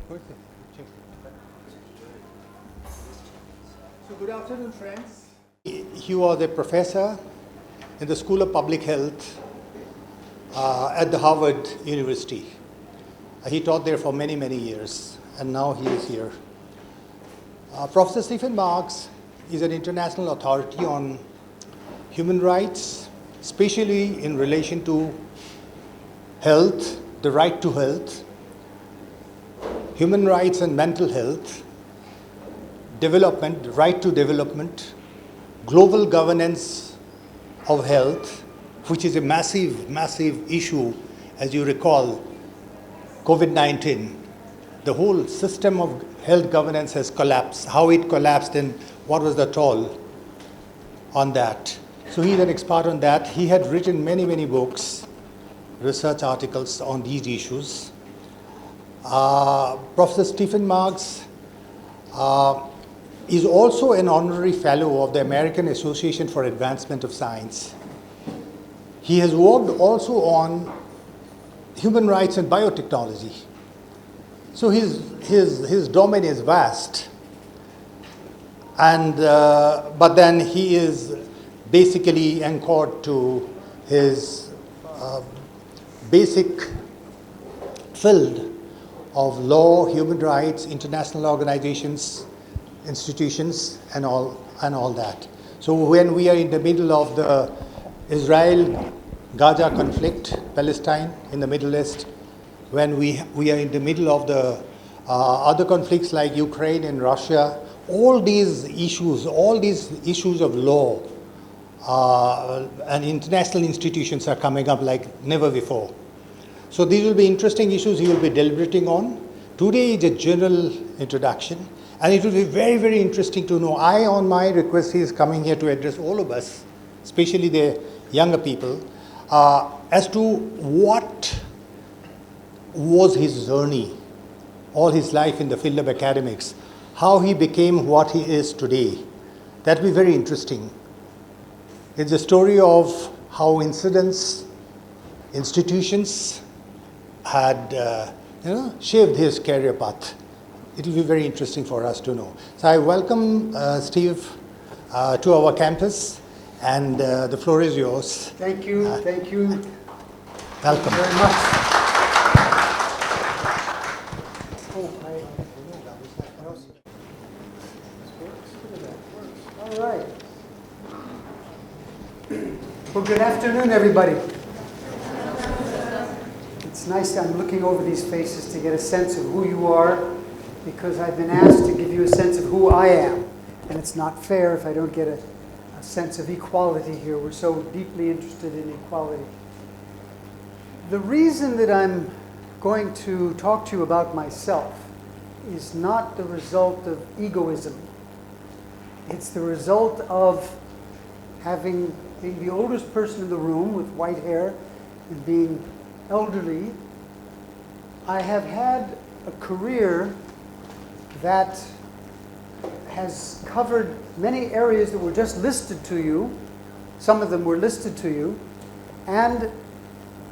So good afternoon, friends. He was a professor in the School of Public Health at the Harvard University. He taught there for many, many years, and now he is here. Professor Stephen Marks is an international authority on human rights, especially in relation to health, the right to health, human rights and mental health, development, right to development, global governance of health, which is a massive, massive issue. As you recall, COVID-19, the whole system of health governance has collapsed. How it collapsed and what was the toll on that. So he's an expert on that. He had written many, many books, research articles on these issues. Professor Stephen Marks is also an honorary fellow of the American Association for Advancement of Science. He has worked also on human rights and biotechnology. So his domain is vast. And but then he is basically anchored to his basic field of law, human rights, international organizations, institutions, and all that. So when we are in the middle of the Israel-Gaza conflict, Palestine in the Middle East, when we are in the middle of the other conflicts like Ukraine and Russia, all these issues of law and international institutions are coming up like never before. So these will be interesting issues he will be deliberating on. Today is a general introduction, and it will be very, very interesting to know. On my request, he is coming here to address all of us, especially the younger people, as to what was his journey all his life in the field of academics, how he became what he is today. That will be very interesting. It's a story of how institutions had shaped his career path. It will be very interesting for us to know. So I welcome Steve to our campus, and the floor is yours. Thank you. Thank you. Welcome. Thank you very much. All right. Well, good afternoon, everybody. It's nice. I'm looking over these faces to get a sense of who you are, because I've been asked to give you a sense of who I am. And it's not fair if I don't get a sense of equality here. We're so deeply interested in equality. The reason that I'm going to talk to you about myself is not the result of egoism. It's the result of being the oldest person in the room with white hair and being elderly. I have had a career that has covered many areas that were just listed to you. Some of them were listed to you. And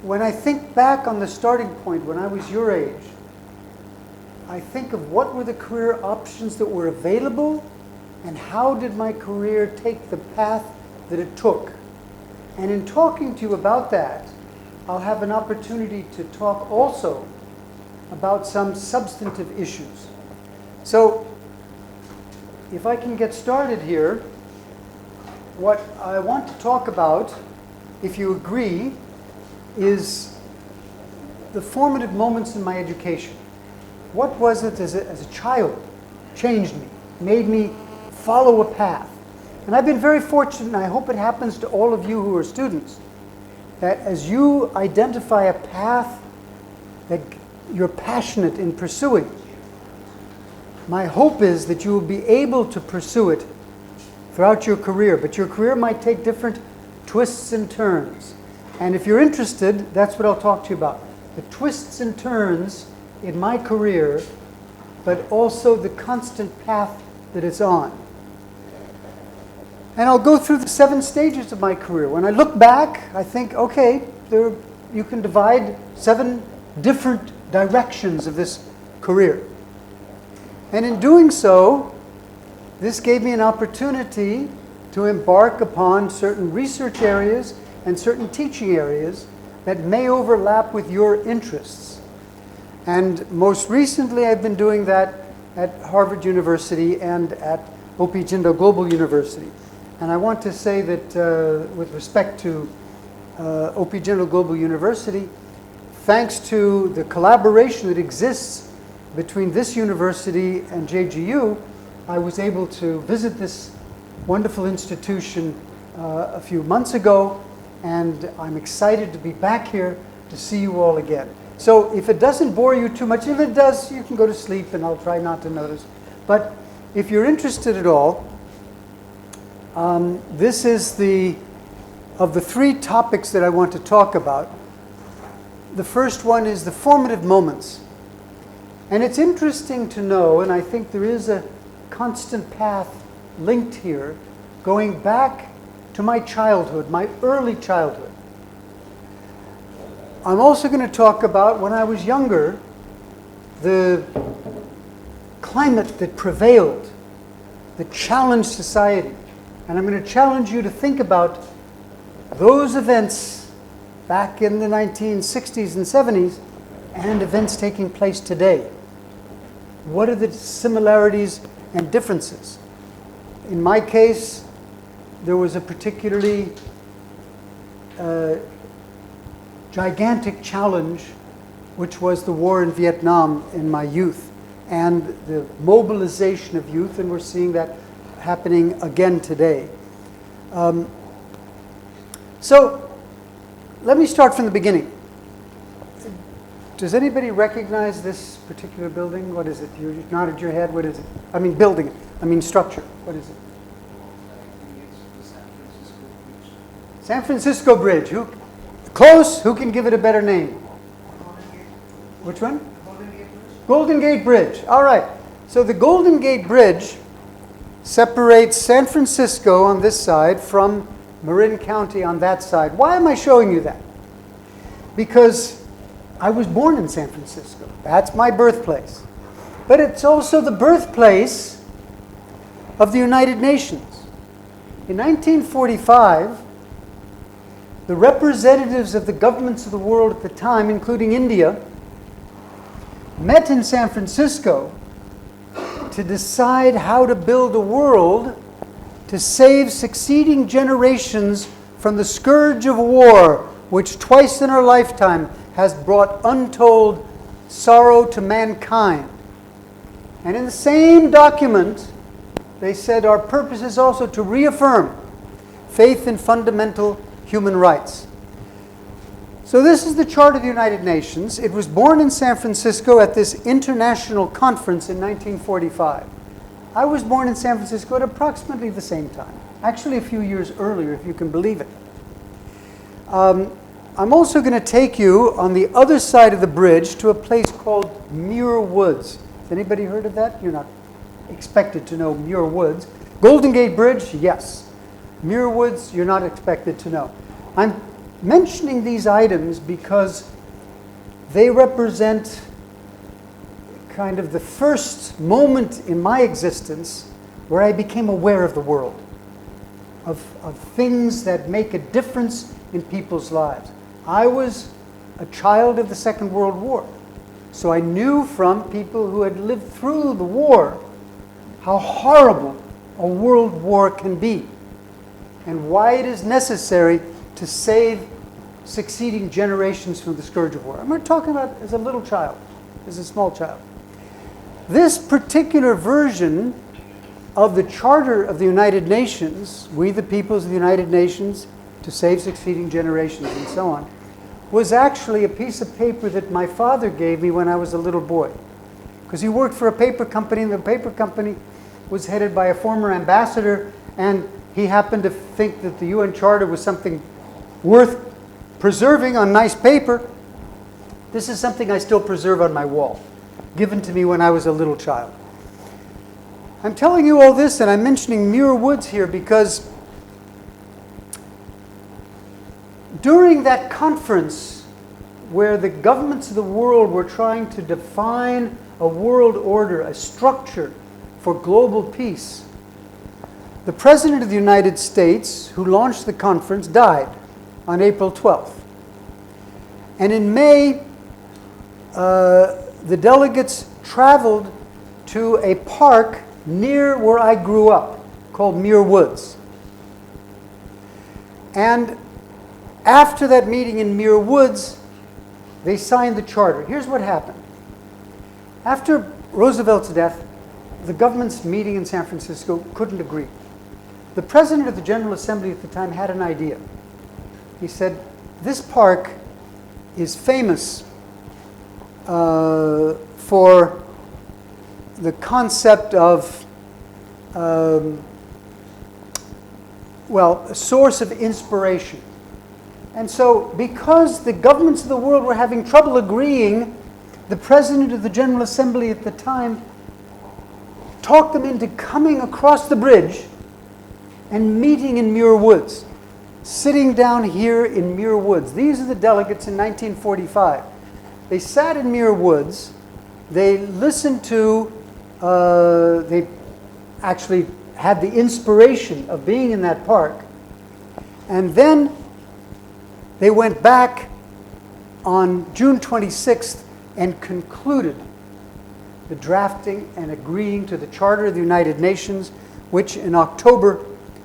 when I think back on the starting point, when I was your age, I think of what were the career options that were available and how did my career take the path that it took. And in talking to you about that, I'll have an opportunity to talk also about some substantive issues. So, if I can get started here, what I want to talk about, if you agree, is the formative moments in my education. What was it as a child changed me, made me follow a path? And I've been very fortunate, and I hope it happens to all of you who are students, that as you identify a path that you're passionate in pursuing, my hope is that you will be able to pursue it throughout your career. But your career might take different twists and turns. And if you're interested, that's what I'll talk to you about. The twists and turns in my career, but also the constant path that it's on. And I'll go through the 7 stages of my career. When I look back, I think, okay, you can divide 7 different directions of this career. And in doing so, this gave me an opportunity to embark upon certain research areas and certain teaching areas that may overlap with your interests. And most recently, I've been doing that at Harvard University and at O.P. Jindal Global University. And I want to say that with respect to O.P. Jindal Global University, thanks to the collaboration that exists between this university and JGU, I was able to visit this wonderful institution a few months ago, and I'm excited to be back here to see you all again. So if it doesn't bore you too much, if it does, you can go to sleep and I'll try not to notice. But if you're interested at all, this is of the three topics that I want to talk about. The first one is the formative moments. And it's interesting to know, and I think there is a constant path linked here, going back to my childhood, my early childhood. I'm also going to talk about, when I was younger, the climate that prevailed, that challenged society. And I'm going to challenge you to think about those events back in the 1960s and 70s and events taking place today. What are the similarities and differences? In my case, there was a particularly gigantic challenge, which was the war in Vietnam in my youth and the mobilization of youth, and we're seeing that happening again today. So let me start from the beginning. Does anybody recognize this particular building? What is it? You nodded your head. What is it? I mean building. I mean structure. What is it? San Francisco Bridge. Who? Close. Who can give it a better name? Which one? Golden Gate Bridge. All right. So the Golden Gate Bridge separates San Francisco on this side from Marin County on that side. Why am I showing you that? Because I was born in San Francisco. That's my birthplace. But it's also the birthplace of the United Nations. In 1945, the representatives of the governments of the world at the time, including India, met in San Francisco to decide how to build a world to save succeeding generations from the scourge of war, which twice in our lifetime has brought untold sorrow to mankind. And in the same document, they said our purpose is also to reaffirm faith in fundamental human rights. So this is the Charter of the United Nations. It was born in San Francisco at this international conference in 1945. I was born in San Francisco at approximately the same time. Actually, a few years earlier, if you can believe it. I'm also going to take you on the other side of the bridge to a place called Muir Woods. Has anybody heard of that? You're not expected to know Muir Woods. Golden Gate Bridge, yes. Muir Woods, you're not expected to know. I'm mentioning these items because they represent kind of the first moment in my existence where I became aware of the world, of things that make a difference in people's lives. I was a child of the Second World War, so I knew from people who had lived through the war how horrible a world war can be and why it is necessary to save succeeding generations from the scourge of war. I'm talking about as a little child, as a small child. This particular version of the Charter of the United Nations, we the peoples of the United Nations, to save succeeding generations and so on, was actually a piece of paper that my father gave me when I was a little boy. Because he worked for a paper company, and the paper company was headed by a former ambassador, and he happened to think that the UN Charter was something worth preserving on nice paper. This is something I still preserve on my wall, given to me when I was a little child. I'm telling you all this, and I'm mentioning Muir Woods here because during that conference where the governments of the world were trying to define a world order, a structure for global peace. The President of the United States, who launched the conference, died on April 12th. And in May, the delegates traveled to a park near where I grew up called Muir Woods. And after that meeting in Muir Woods, they signed the charter. Here's what happened. After Roosevelt's death, the government's meeting in San Francisco couldn't agree. The President of the General Assembly at the time had an idea. He said, this park is famous for the concept of, a source of inspiration. And so, because the governments of the world were having trouble agreeing, the President of the General Assembly at the time talked them into coming across the bridge and meeting in Muir Woods, sitting down here in Muir Woods. These are the delegates in 1945. They sat in Muir Woods. They listened to, they actually had the inspiration of being in that park. And then they went back on June 26th and concluded the drafting and agreeing to the Charter of the United Nations, which in October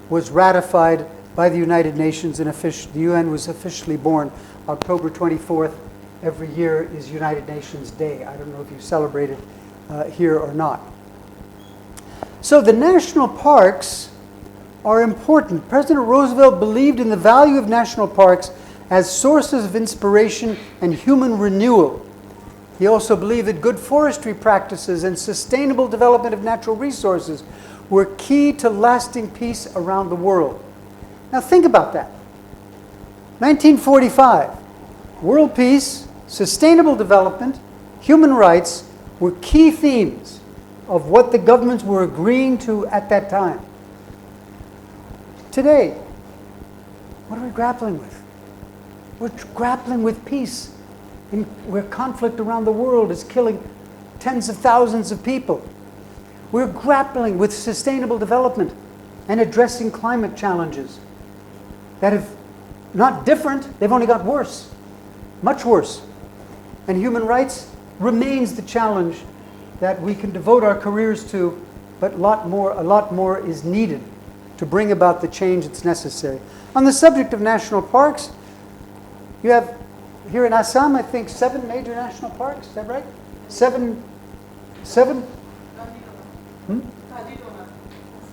was ratified by the United Nations, and the UN was officially born October 24th. Every year is United Nations Day. I don't know if you celebrate it here or not. So the national parks are important. President Roosevelt believed in the value of national parks as sources of inspiration and human renewal. He also believed that good forestry practices and sustainable development of natural resources were key to lasting peace around the world. Now think about that. 1945, world peace, sustainable development, human rights were key themes of what the governments were agreeing to at that time. Today, what are we grappling with? We're grappling with peace, where conflict around the world is killing tens of thousands of people. We're grappling with sustainable development and addressing climate challenges that have not different, they've only got worse, much worse. And human rights remains the challenge that we can devote our careers to, but a lot more is needed to bring about the change that's necessary. On the subject of national parks, you have here in Assam, I think, 7 major national parks. Is that right? Seven?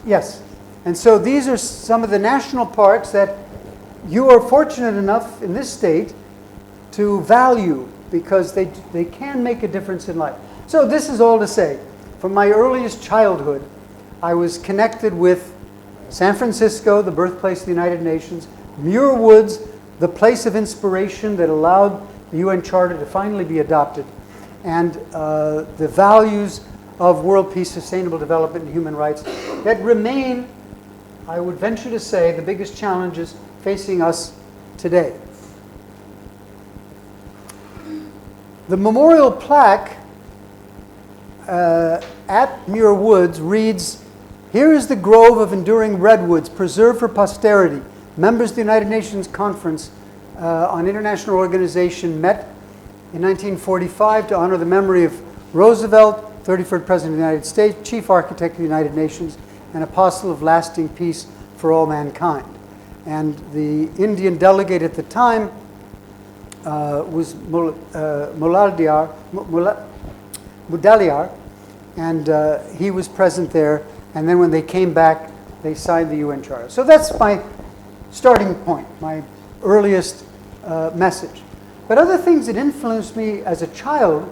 Yes. And so these are some of the national parks that you are fortunate enough in this state to value, because they can make a difference in life. So this is all to say, from my earliest childhood, I was connected with San Francisco, the birthplace of the United Nations, Muir Woods, the place of inspiration that allowed the UN Charter to finally be adopted, and the values of world peace, sustainable development, and human rights that remain, I would venture to say, the biggest challenges facing us today. The memorial plaque at Muir Woods reads, "Here is the grove of enduring redwoods preserved for posterity. Members of the United Nations Conference on International Organization met in 1945 to honor the memory of Roosevelt, 33rd President of the United States, Chief Architect of the United Nations, and Apostle of lasting peace for all mankind." And the Indian delegate at the time was Mudaliar, and he was present there. And then when they came back, they signed the UN Charter. So that's my starting point, my earliest message. But other things that influenced me as a child,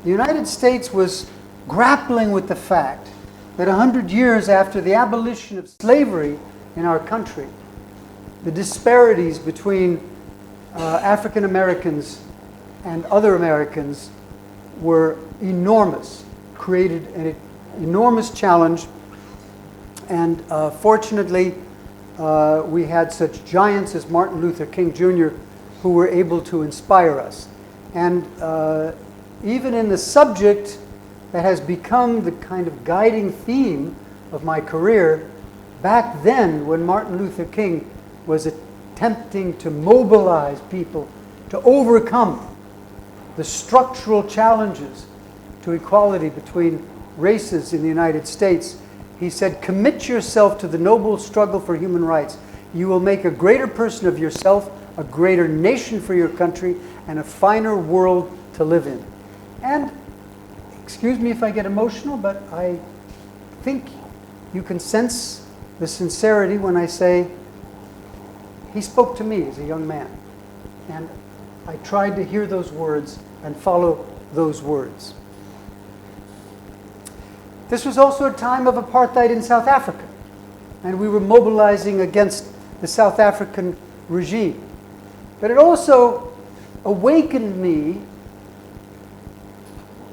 the United States was grappling with the fact that 100 years after the abolition of slavery in our country, the disparities between African Americans and other Americans were enormous, created an enormous challenge. And fortunately, we had such giants as Martin Luther King Jr. who were able to inspire us. And even in the subject that has become the kind of guiding theme of my career back then when Martin Luther King was attempting to mobilize people to overcome the structural challenges to equality between races in the United States. He said, "Commit yourself to the noble struggle for human rights. You will make a greater person of yourself, a greater nation for your country, and a finer world to live in." And excuse me if I get emotional, but I think you can sense the sincerity when I say he spoke to me as a young man. And I tried to hear those words and follow those words. This was also a time of apartheid in South Africa, and we were mobilizing against the South African regime. But it also awakened me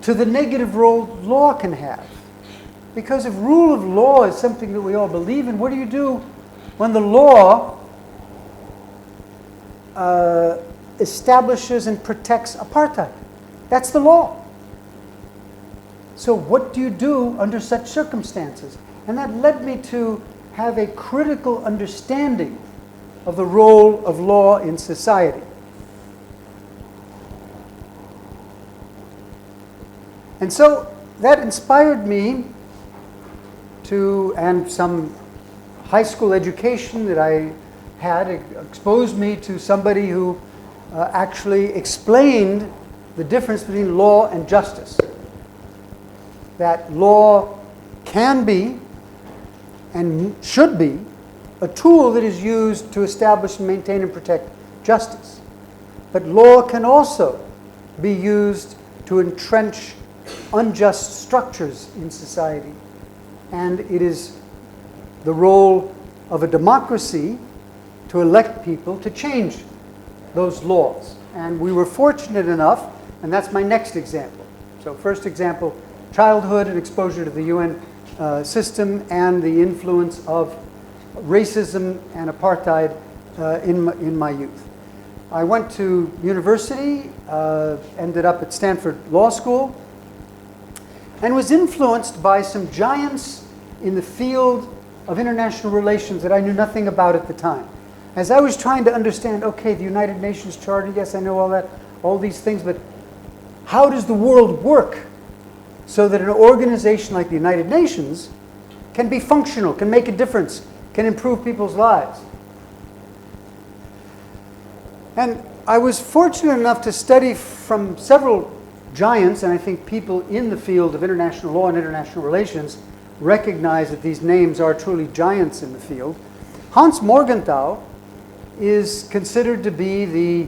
to the negative role law can have. Because if rule of law is something that we all believe in, what do you do when the law establishes and protects apartheid? That's the law. So what do you do under such circumstances? And that led me to have a critical understanding of the role of law in society. And so that inspired me to, and some high school education that I had exposed me to somebody who actually explained the difference between law and justice. That law can be and should be a tool that is used to establish and maintain and protect justice. But law can also be used to entrench unjust structures in society. And it is the role of a democracy to elect people to change those laws. And we were fortunate enough, and that's my next example. So first example, childhood and exposure to the UN system and the influence of racism and apartheid in my youth. I went to university, ended up at Stanford Law School, and was influenced by some giants in the field of international relations that I knew nothing about at the time. As I was trying to understand, okay, the United Nations Charter, yes, I know all that, all these things, but how does the world work so that an organization like the United Nations can be functional, can make a difference, can improve people's lives? And I was fortunate enough to study from several giants, and I think people in the field of international law and international relations recognize that these names are truly giants in the field. Hans Morgenthau is considered to be the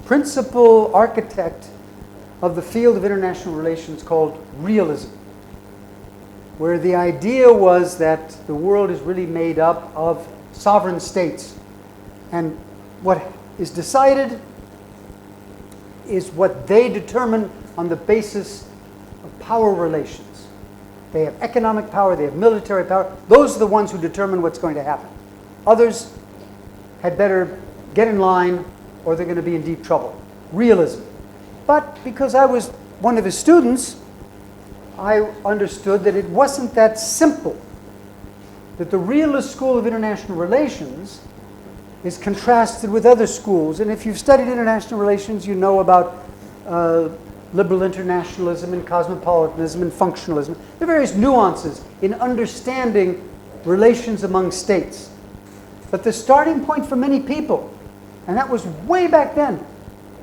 principal architect of the field of international relations called realism, where the idea was that the world is really made up of sovereign states, and what is decided is what they determine on the basis of power relations. They have economic power, they have military power. Those are the ones who determine what's going to happen. Others had better get in line or they're going to be in deep trouble. Realism. But because I was one of his students, I understood that it wasn't that simple. That the realist school of international relations is contrasted with other schools. And if you've studied international relations, you know about liberal internationalism and cosmopolitanism and functionalism. There are various nuances in understanding relations among states. But the starting point for many people, and that was way back then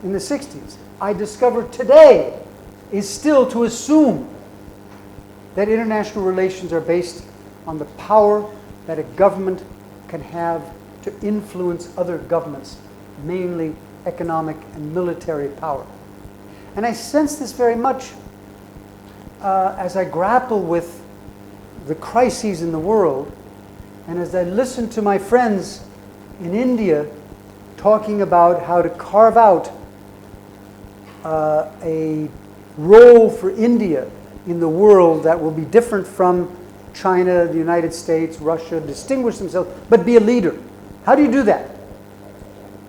in the 60s, I discovered today is still to assume that international relations are based on the power that a government can have to influence other governments, mainly economic and military power. And I sense this very much as I grapple with the crises in the world, and as I listen to my friends in India talking about how to carve out a role for India in the world that will be different from China, the United States, Russia, distinguish themselves, but be a leader. How do you do that?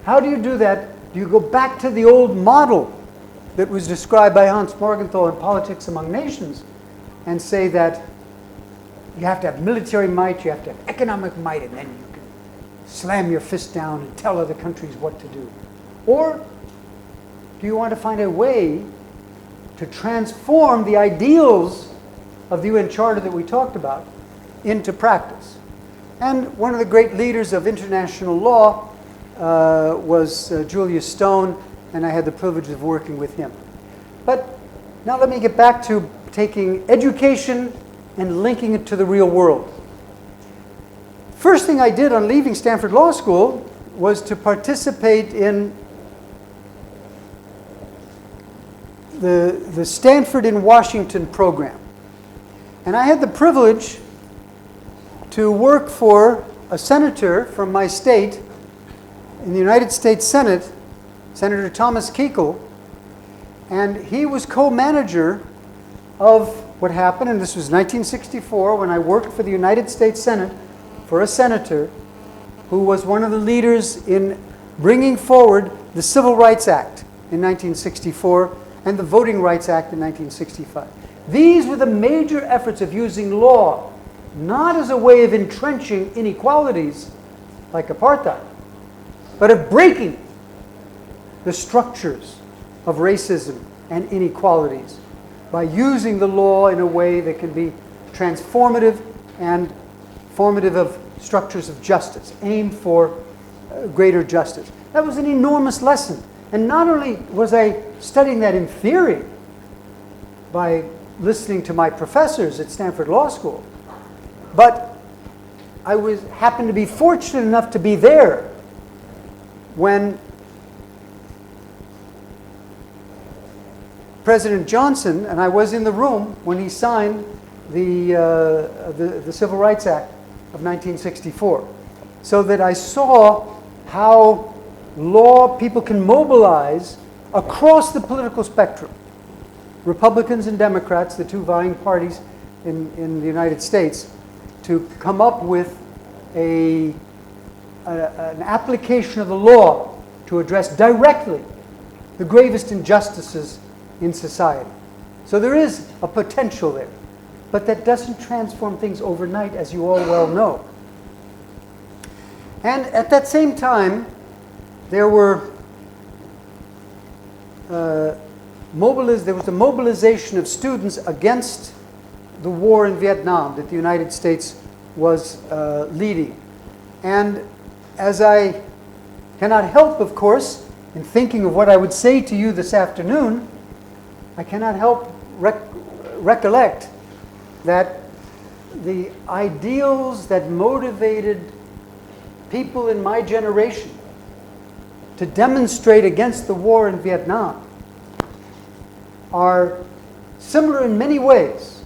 How do you do that? Do you go back to the old model that was described by Hans Morgenthau in Politics Among Nations, and say that you have to have military might, you have to have economic might, and then you can slam your fist down and tell other countries what to do? Or do you want to find a way to transform the ideals of the UN Charter that we talked about into practice? And one of the great leaders of international law was Julius Stone, and I had the privilege of working with him. But now let me get back to taking education and linking it to the real world. First thing I did on leaving Stanford Law School was to participate in the Stanford in Washington program. And I had the privilege to work for a senator from my state in the United States Senate, Senator Thomas Kuchel, and he was co-manager of what happened, and this was 1964 when I worked for the United States Senate for a senator who was one of the leaders in bringing forward the Civil Rights Act in 1964 and the Voting Rights Act in 1965. These were the major efforts of using law, not as a way of entrenching inequalities like apartheid, but of breaking the structures of racism and inequalities by using the law in a way that can be transformative and formative of structures of justice, aimed for greater justice. That was an enormous lesson. And not only was I studying that in theory by listening to my professors at Stanford Law School, but I happened to be fortunate enough to be there when President Johnson, and I was in the room when he signed the Civil Rights Act of 1964, so that I saw how people can mobilize across the political spectrum, Republicans and Democrats, the two vying parties in the United States, to come up with an application of the law to address directly the gravest injustices in society. So there is a potential there, but that doesn't transform things overnight, as you all well know. And at that same time, there was a mobilization of students against the war in Vietnam that the United States was leading. And as I cannot help, of course, in thinking of what I would say to you this afternoon, I cannot help recollect that the ideals that motivated people in my generation to demonstrate against the war in Vietnam are similar in many ways,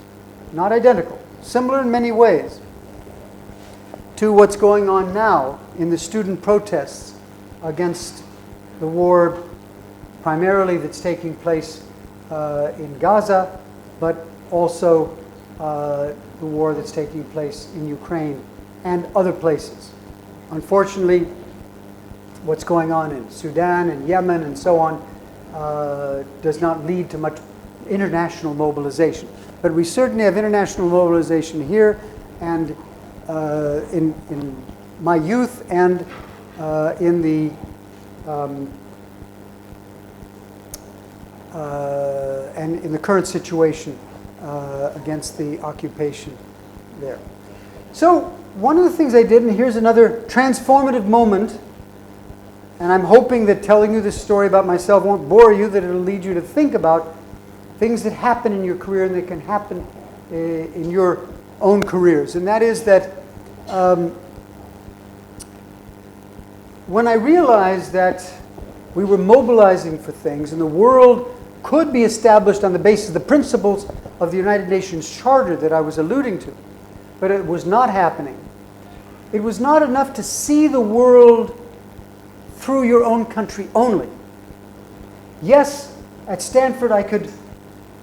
not identical, similar in many ways to what's going on now in the student protests against the war, primarily that's taking place in Gaza, but also the war that's taking place in Ukraine and other places. Unfortunately, what's going on in Sudan and Yemen and so on does not lead to much international mobilization. But we certainly have international mobilization here, and in my youth and in the and in the current situation against the occupation there. So one of the things I did, and here's another transformative moment, and I'm hoping that telling you this story about myself won't bore you, that it'll lead you to think about things that happen in your career and that can happen in your own careers. And that is that when I realized that we were mobilizing for things and the world could be established on the basis of the principles of the United Nations Charter that I was alluding to, but it was not happening. It was not enough to see the world through your own country only. Yes, at Stanford I could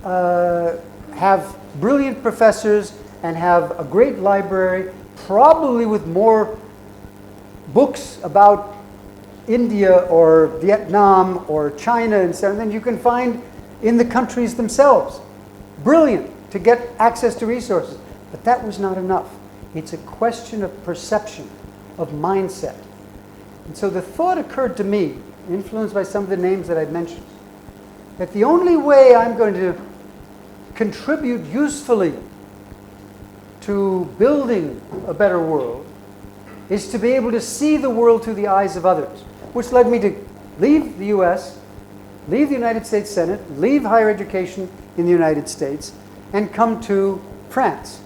have brilliant professors and have a great library, probably with more books about India or Vietnam or China and so on than you can find in the countries themselves. Brilliant to get access to resources. But that was not enough. It's a question of perception, of mindset. And so the thought occurred to me, influenced by some of the names that I've mentioned, that the only way I'm going to contribute usefully to building a better world is to be able to see the world through the eyes of others, which led me to leave the US, leave the United States Senate, leave higher education in the United States, and come to France.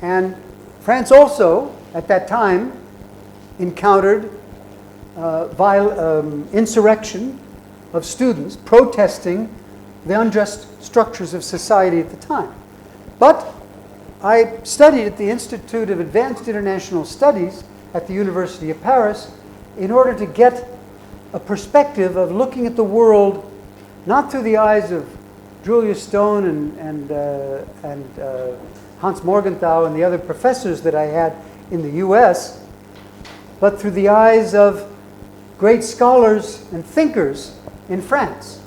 And France also, at that time, encountered insurrection of students protesting the unjust structures of society at the time. But I studied at the Institute of Advanced International Studies at the University of Paris in order to get a perspective of looking at the world not through the eyes of Julius Stone and Hans Morgenthau and the other professors that I had in the US, but through the eyes of great scholars and thinkers in France.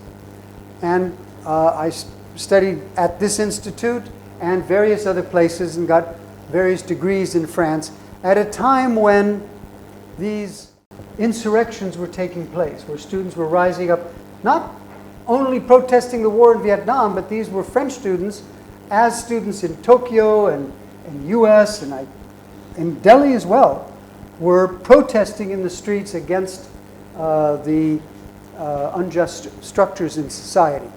And I studied at this institute and various other places and got various degrees in France at a time when these insurrections were taking place, where students were rising up, not only protesting the war in Vietnam, but these were French students, as students in Tokyo and US and in Delhi as well, were protesting in the streets against the unjust structures in society.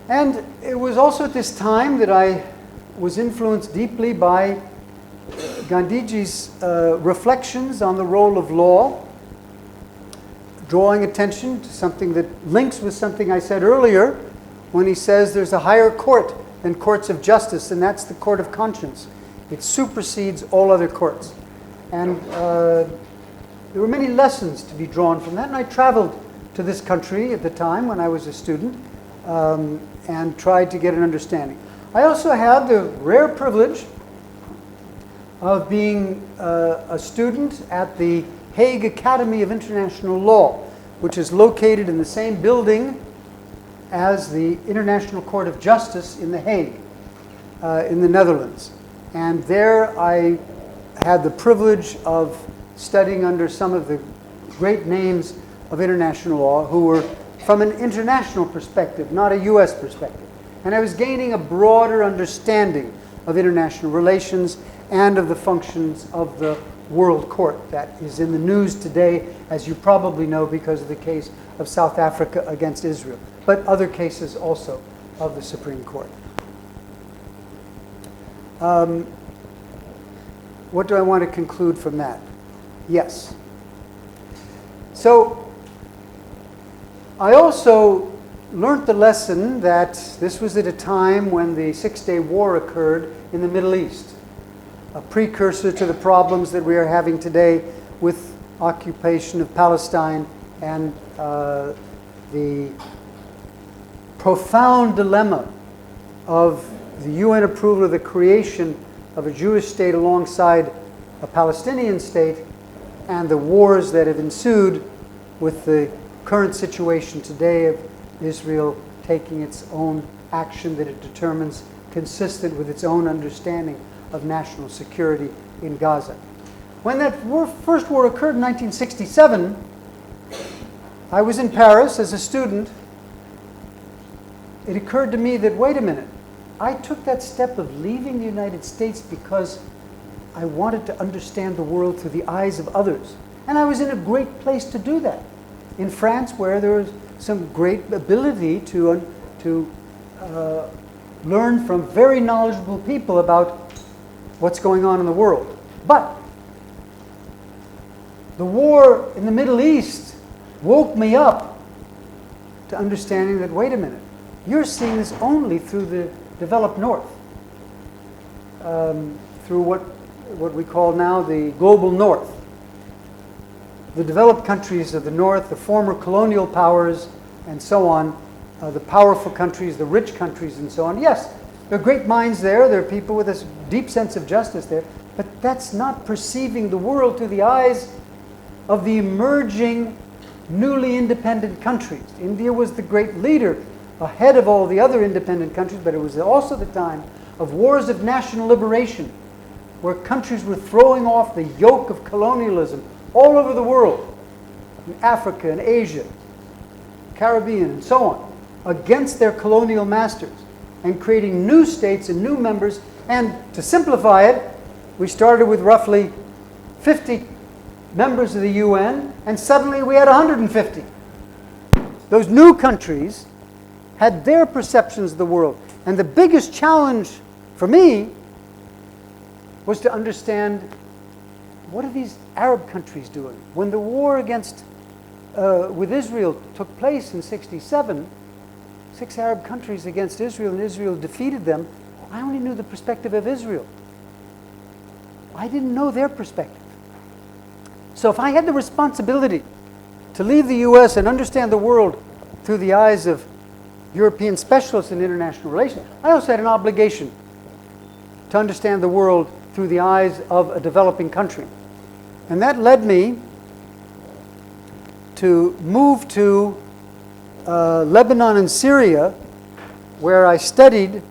And it was also at this time that I was influenced deeply by Gandhiji's reflections on the role of law, drawing attention to something that links with something I said earlier when he says there's a higher court than courts of justice, and that's the court of conscience. It supersedes all other courts. And there were many lessons to be drawn from that, and I traveled to this country at the time when I was a student and tried to get an understanding. I also had the rare privilege of being a student at the Hague Academy of International Law, which is located in the same building as the International Court of Justice in The Hague, in the Netherlands. And there I had the privilege of studying under some of the great names of international law who were from an international perspective, not a US perspective. And I was gaining a broader understanding of international relations and of the functions of the World Court that is in the news today, as you probably know, because of the case of South Africa against Israel, but other cases also of the Supreme Court. What do I want to conclude from that? Yes. So I also learned the lesson that this was at a time when the Six-Day War occurred in the Middle East, a precursor to the problems that we are having today with occupation of Palestine and the profound dilemma of the UN approval of the creation of a Jewish state alongside a Palestinian state, and the wars that have ensued with the current situation today of Israel taking its own action that it determines consistent with its own understanding of national security in Gaza. When that first war occurred in 1967, I was in Paris as a student. It occurred to me that, wait a minute, I took that step of leaving the United States because I wanted to understand the world through the eyes of others. And I was in a great place to do that. In France, where there was some great ability to learn from very knowledgeable people about what's going on in the world. But the war in the Middle East woke me up to understanding that, wait a minute, you're seeing this only through the developed North, through what we call now the global North. The developed countries of the North, the former colonial powers, and so on, the powerful countries, the rich countries, and so on. Yes, there are great minds there. There are people with a deep sense of justice there. But that's not perceiving the world through the eyes of the emerging newly independent countries. India was the great leader ahead of all the other independent countries, but it was also the time of wars of national liberation, where countries were throwing off the yoke of colonialism all over the world, in Africa and Asia, Caribbean, and so on, against their colonial masters, and creating new states and new members. And to simplify it, we started with roughly 50 members of the UN, and suddenly we had 150. Those new countries had their perceptions of the world. And the biggest challenge for me was to understand, what are these Arab countries doing? When the war with Israel took place in '67, 6 Arab countries against Israel, and Israel defeated them. I only knew the perspective of Israel. I didn't know their perspective. So if I had the responsibility to leave the US and understand the world through the eyes of European specialists in international relations, I also had an obligation to understand the world through the eyes of a developing country. And that led me to move to Lebanon and Syria, where I studied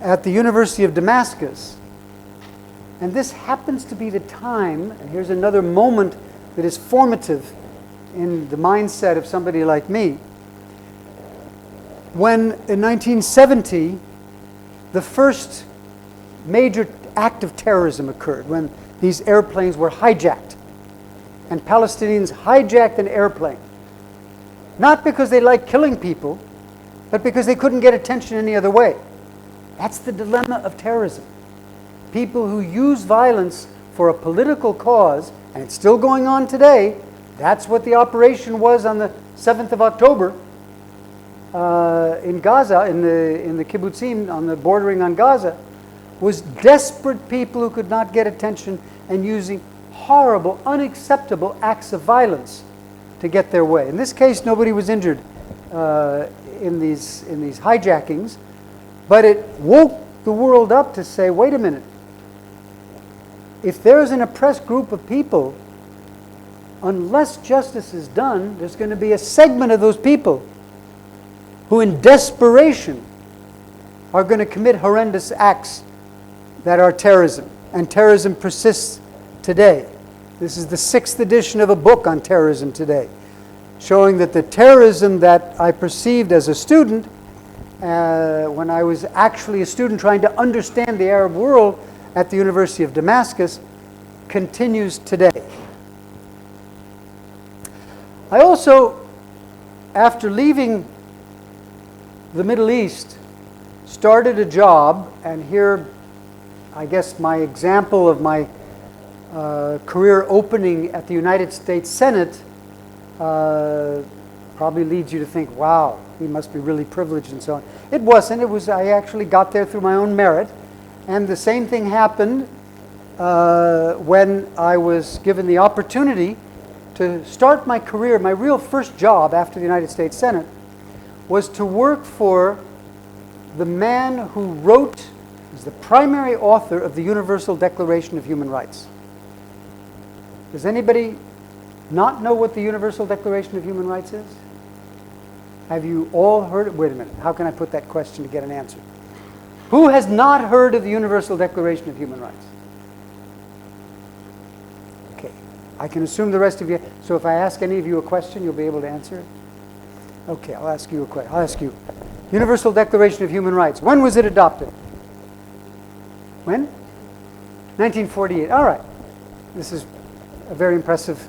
at the University of Damascus. And this happens to be the time, and here's another moment that is formative in the mindset of somebody like me, when in 1970 the first major act of terrorism occurred, when these airplanes were hijacked, and Palestinians hijacked an airplane, not because they liked killing people, but because they couldn't get attention any other way. That's the dilemma of terrorism. People who use violence for a political cause, and it's still going on today. That's what the operation was on the 7th of October in Gaza, in the kibbutzim, on the bordering on Gaza, was desperate people who could not get attention and using horrible, unacceptable acts of violence to get their way. In this case, nobody was injured in these hijackings, but it woke the world up to say, wait a minute, if there's an oppressed group of people, unless justice is done, there's going to be a segment of those people who in desperation are going to commit horrendous acts that are terrorism. And terrorism persists today. This is the 6th edition of a book on terrorism today, showing that the terrorism that I perceived as a student, when I was actually a student trying to understand the Arab world at the University of Damascus, continues today. I also, after leaving the Middle East, started a job, and here I guess my example of my career opening at the United States Senate probably leads you to think, wow, he must be really privileged and so on. It wasn't. I actually got there through my own merit. And the same thing happened when I was given the opportunity to start my career. My real first job after the United States Senate was to work for the man who is the primary author of the Universal Declaration of Human Rights. Does anybody not know what the Universal Declaration of Human Rights is? Have you all heard it? Wait a minute. How can I put that question to get an answer? Who has not heard of the Universal Declaration of Human Rights? Okay. I can assume the rest of you. So if I ask any of you a question, you'll be able to answer it? Okay, I'll ask you a question. I'll ask you. Universal Declaration of Human Rights. When was it adopted? When? 1948. All right. This is a very impressive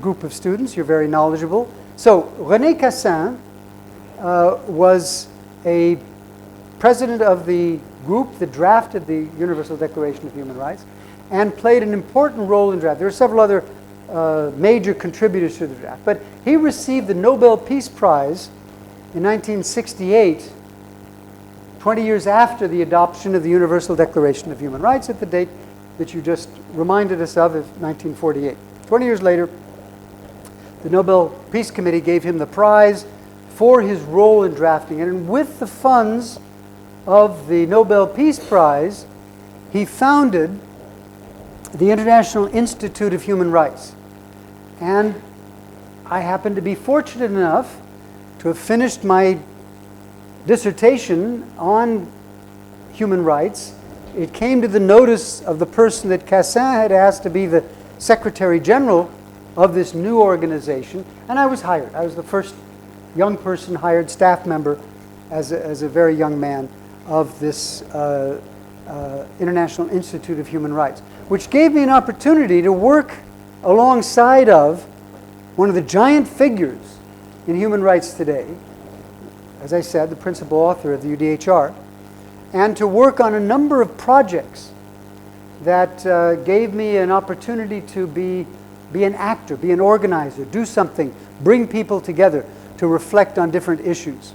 group of students. You're very knowledgeable. So René Cassin was a president of the group that drafted the Universal Declaration of Human Rights and played an important role in draft. There are several other major contributors to the draft, but he received the Nobel Peace Prize in 1968, 20 years after the adoption of the Universal Declaration of Human Rights, at the date that you just reminded us of 1948. 20 years later, the Nobel Peace Committee gave him the prize for his role in drafting it, and with the funds of the Nobel Peace Prize, he founded the International Institute of Human Rights. And I happened to be fortunate enough to have finished my dissertation on human rights. It came to the notice of the person that Cassin had asked to be the Secretary General of this new organization, and I was hired. I was the first young person hired staff member as a very young man of this International Institute of Human Rights, which gave me an opportunity to work alongside of one of the giant figures in human rights today, as I said, the principal author of the UDHR, and to work on a number of projects that gave me an opportunity to be an actor, be an organizer, do something, bring people together to reflect on different issues.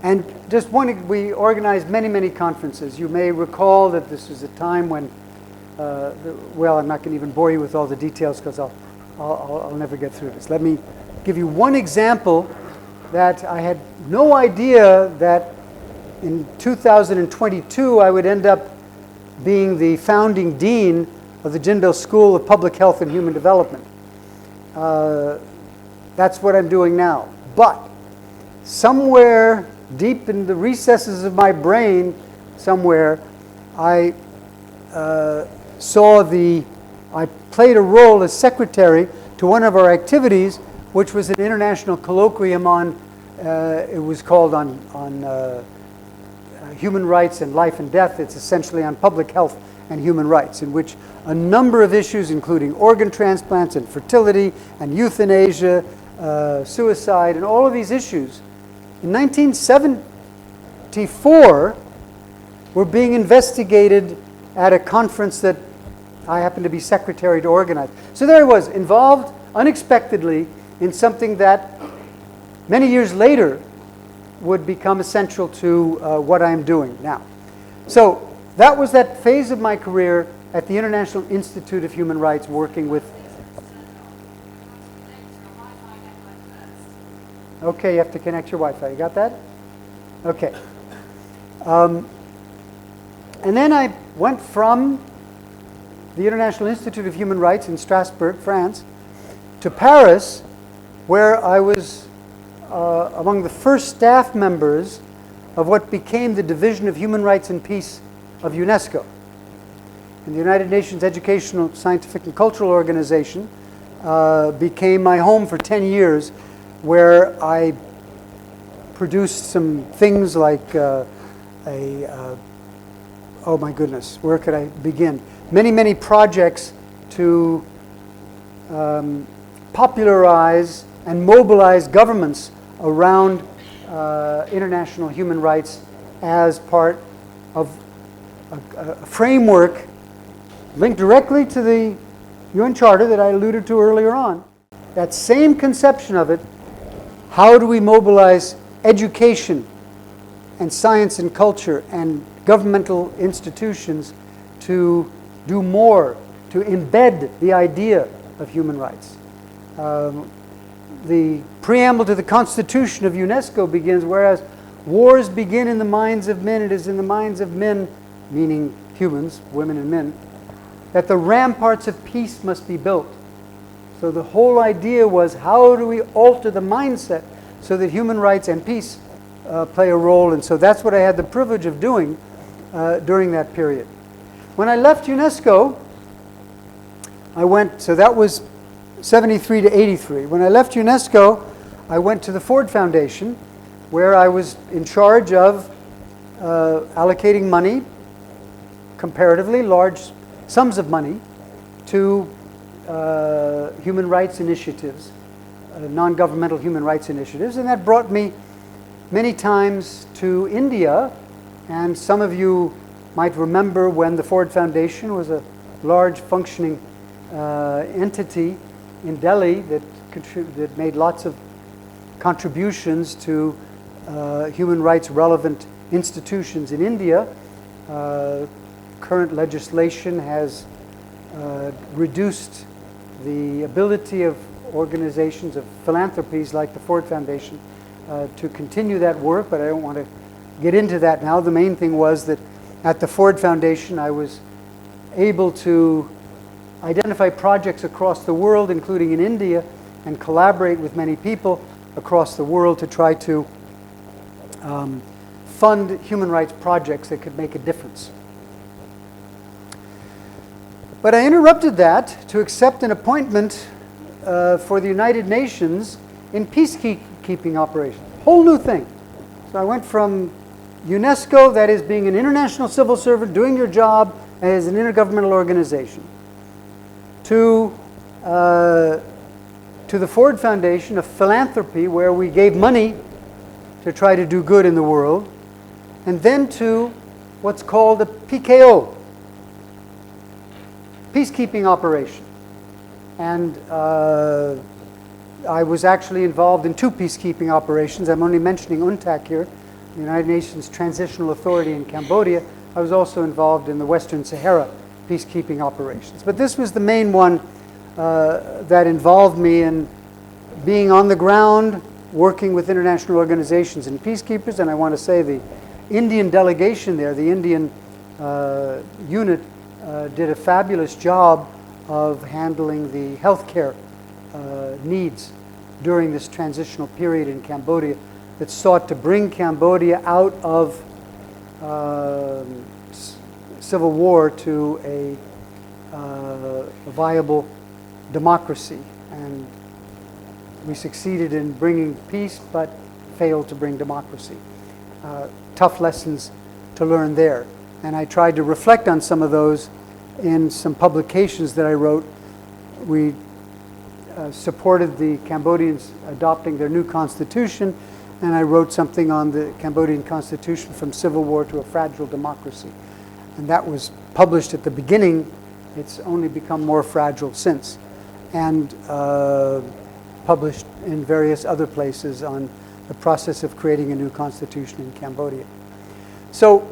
And just we organized many, many conferences. You may recall that this was a time when, well, I'm not going to even bore you with all the details because I'll never get through this. Let me give you one example that I had no idea that in 2022 I would end up being the founding dean of the Jindal School of Public Health and Human Development. That's what I'm doing now. But somewhere deep in the recesses of my brain, somewhere, I I played a role as secretary to one of our activities, which was an international colloquium on, it was called on human rights and life and death. It's essentially on public health and human rights, in which a number of issues, including organ transplants and fertility and euthanasia, suicide, and all of these issues, in 1974 were being investigated at a conference that I happened to be secretary to organize. So there I was, involved unexpectedly in something that many years later would become essential to what I'm doing now. So that was that phase of my career at the International Institute of Human Rights, working with... Okay, you have to connect your Wi-Fi. You got that? Okay. And then I went from the International Institute of Human Rights in Strasbourg, France, to Paris, where I was among the first staff members of what became the Division of Human Rights and Peace of UNESCO. And the United Nations Educational, Scientific, and Cultural Organization became my home for 10 years, where I produced some things like oh my goodness, where could I begin? Many, many projects to popularize and mobilize governments around international human rights as part of a framework linked directly to the UN Charter that I alluded to earlier on. That same conception of it, how do we mobilize education and science and culture and governmental institutions to do more, to embed the idea of human rights? The preamble to the Constitution of UNESCO begins, whereas wars begin in the minds of men, it is in the minds of men, meaning humans, women and men, that the ramparts of peace must be built. So the whole idea was, how do we alter the mindset so that human rights and peace play a role? And so that's what I had the privilege of doing during that period. When I left UNESCO, I went, so that was 73 to 83. When I left UNESCO, I went to the Ford Foundation, where I was in charge of allocating money, comparatively large sums of money, to human rights initiatives, non-governmental human rights initiatives, and that brought me many times to India. And some of you might remember when the Ford Foundation was a large functioning entity in Delhi that made lots of contributions to human rights relevant institutions in India. Current legislation has reduced the ability of organizations, of philanthropies like the Ford Foundation to continue that work, but I don't want to get into that now. The main thing was that at the Ford Foundation I was able to identify projects across the world, including in India, and collaborate with many people across the world to try to fund human rights projects that could make a difference. But I interrupted that to accept an appointment for the United Nations in peacekeeping operations. Whole new thing. So I went from UNESCO, that is being an international civil servant, doing your job as an intergovernmental organization, to the Ford Foundation, a philanthropy where we gave money to try to do good in the world, and then to what's called a PKO, peacekeeping operation. And I was actually involved in 2 peacekeeping operations. I'm only mentioning UNTAC here, the United Nations Transitional Authority in Cambodia. I was also involved in the Western Sahara peacekeeping operations. But this was the main one that involved me in being on the ground, working with international organizations and peacekeepers. And I want to say the Indian delegation there, the Indian unit, did a fabulous job of handling the healthcare needs during this transitional period in Cambodia that sought to bring Cambodia out of civil war to a viable democracy. And we succeeded in bringing peace, but failed to bring democracy. Tough lessons to learn there. And I tried to reflect on some of those in some publications that I wrote. We supported the Cambodians adopting their new constitution, and I wrote something on the Cambodian constitution from civil war to a fragile democracy. And that was published at the beginning. It's only become more fragile since, and published in various other places on the process of creating a new constitution in Cambodia. So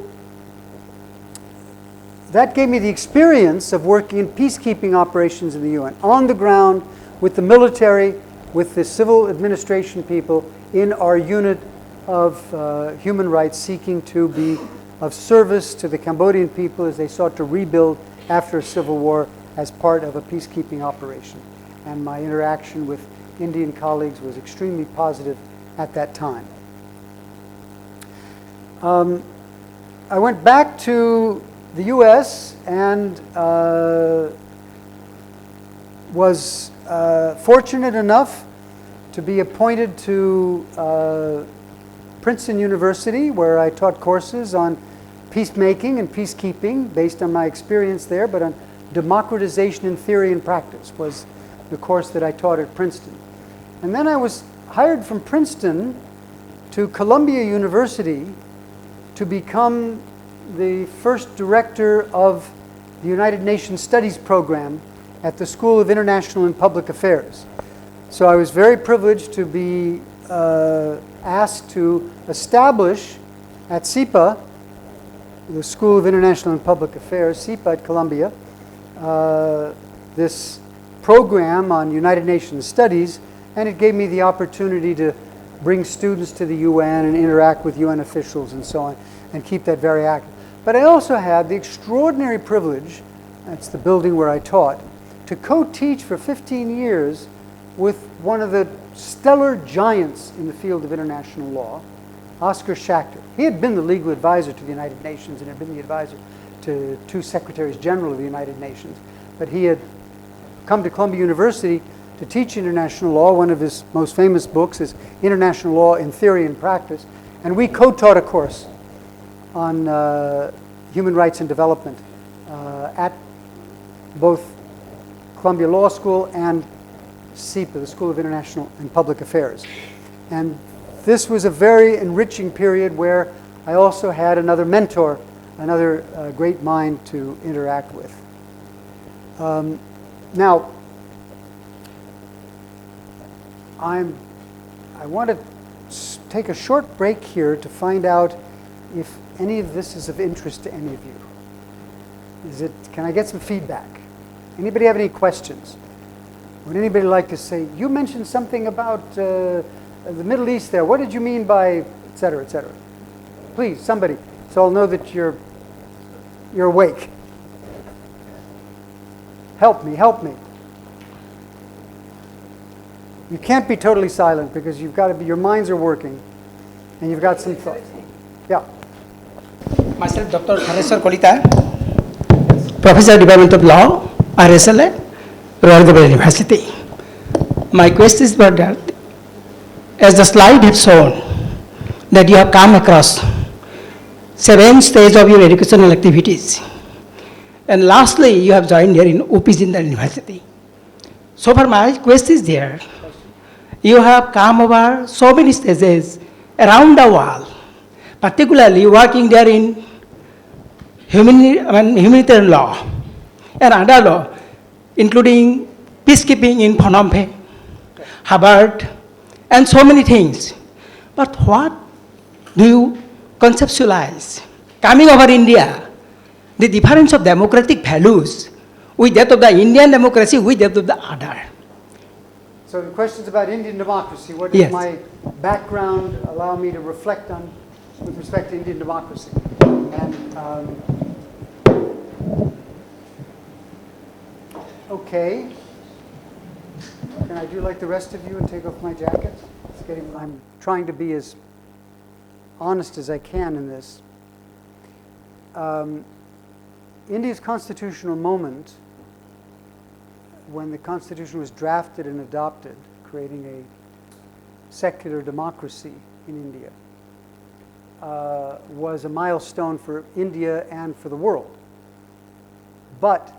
that gave me the experience of working in peacekeeping operations in the UN, on the ground with the military, with the civil administration people in our unit of human rights, seeking to be of service to the Cambodian people as they sought to rebuild after a civil war as part of a peacekeeping operation. And my interaction with Indian colleagues was extremely positive at that time. I went back to the US and was fortunate enough to be appointed to Princeton University, where I taught courses on peacemaking and peacekeeping based on my experience there, but on democratization in theory and practice was the course that I taught at Princeton. And then I was hired from Princeton to Columbia University to become the first director of the United Nations Studies program at the School of International and Public Affairs. So I was very privileged to be asked to establish at SIPA, the School of International and Public Affairs, SIPA at Columbia, this program on United Nations Studies, and it gave me the opportunity to bring students to the UN and interact with UN officials and so on, and keep that very active. But I also had the extraordinary privilege, that's the building where I taught, to co-teach for 15 years with one of the stellar giants in the field of international law, Oscar Schachter. He had been the legal advisor to the United Nations and had been the advisor to 2 Secretaries General of the United Nations. But he had come to Columbia University to teach international law. One of his most famous books is International Law in Theory and Practice. And we co-taught a course on human rights and development at both Columbia Law School and SIPA, the School of International and Public Affairs. And this was a very enriching period where I also had another mentor, another great mind to interact with. Now, I want to take a short break here to find out if any of this is of interest to any of you. Can I get some feedback? Anybody have any questions? Would anybody like to say, you mentioned something about the Middle East there. What did you mean by, et cetera, et cetera? Please, somebody, so I'll know that you're awake. Help me, help me. You can't be totally silent because you've got to be, your minds are working and you've got some thoughts. Yeah. Myself, Dr. Thaneswar Kolita, Professor Department of Law, RSLA, Royal Global University. My question is about that, as the slide has shown, that you have come across 7 stages of your educational activities. And lastly, you have joined here in UP Jindal University. So far my question is there, you have come over so many stages around the world, particularly working there in humanitarian law and other law, including peacekeeping in Phnom Penh, Harvard, and so many things. But what do you conceptualize? Coming over India, the difference of democratic values with that of the Indian democracy, with that of the other. So the question's about Indian democracy. What does Yes. my background allow me to reflect on with respect to Indian democracy? And okay. Can I do like the rest of you and take off my jacket? I'm trying to be as honest as I can in this. India's constitutional moment, when the Constitution was drafted and adopted, creating a secular democracy in India, was a milestone for India and for the world. But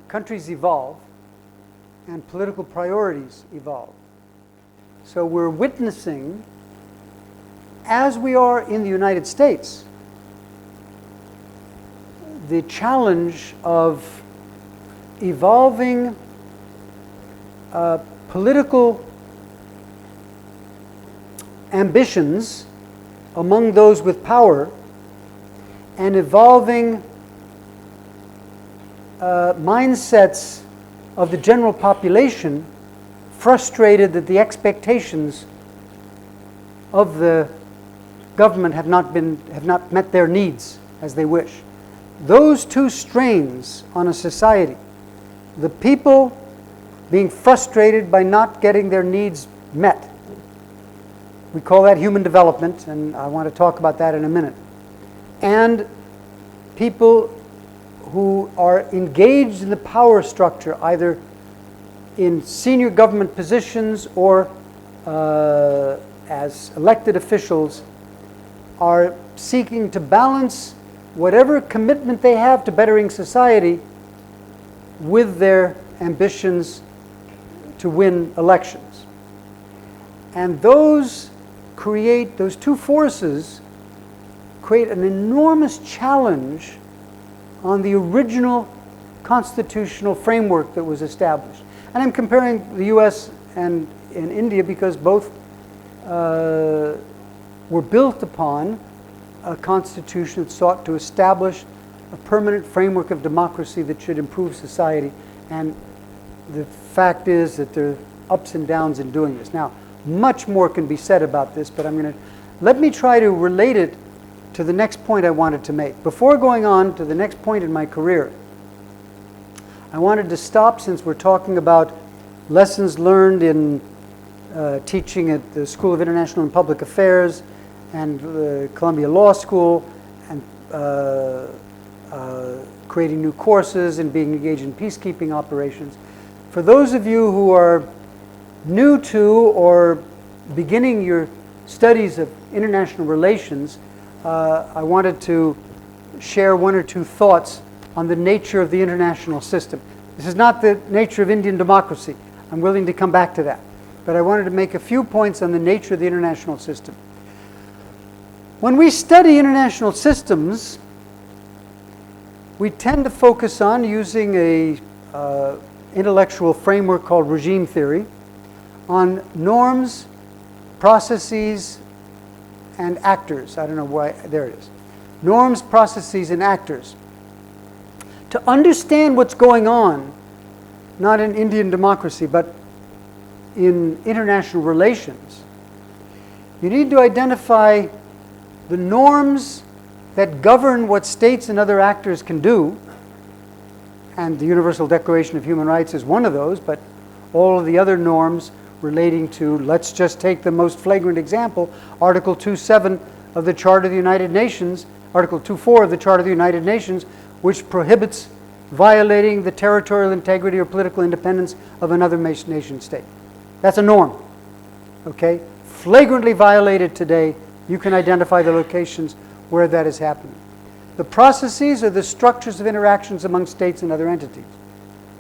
countries evolve and political priorities evolve. So we're witnessing, as we are in the United States, the challenge of evolving political ambitions among those with power and evolving mindsets of the general population frustrated that the expectations of the government have not met their needs as they wish. Those two strains on a society, the people being frustrated by not getting their needs met, we call that human development, and I want to talk about that in a minute, and people who are engaged in the power structure, either in senior government positions or as elected officials, are seeking to balance whatever commitment they have to bettering society with their ambitions to win elections. And those two forces create an enormous challenge on the original constitutional framework that was established. And I'm comparing the US and India because both were built upon a constitution that sought to establish a permanent framework of democracy that should improve society. And the fact is that there are ups and downs in doing this. Now, much more can be said about this, but let me try to relate it to the next point I wanted to make. Before going on to the next point in my career, I wanted to stop, since we're talking about lessons learned in teaching at the School of International and Public Affairs and Columbia Law School, and creating new courses and being engaged in peacekeeping operations. For those of you who are new to or beginning your studies of international relations, I wanted to share one or two thoughts on the nature of the international system. This is not the nature of Indian democracy. I'm willing to come back to that. But I wanted to make a few points on the nature of the international system. When we study international systems, we tend to focus on using a intellectual framework called regime theory on norms, processes, and actors. I don't know why, there it is. Norms, processes, and actors. To understand what's going on, not in Indian democracy, but in international relations, you need to identify the norms that govern what states and other actors can do, and the Universal Declaration of Human Rights is one of those, but all of the other norms relating to, let's just take the most flagrant example, Article 2.7 of the Charter of the United Nations, Article 2.4 of the Charter of the United Nations, which prohibits violating the territorial integrity or political independence of another nation state. That's a norm, okay? Flagrantly violated today. You can identify the locations where that is happening. The processes are the structures of interactions among states and other entities.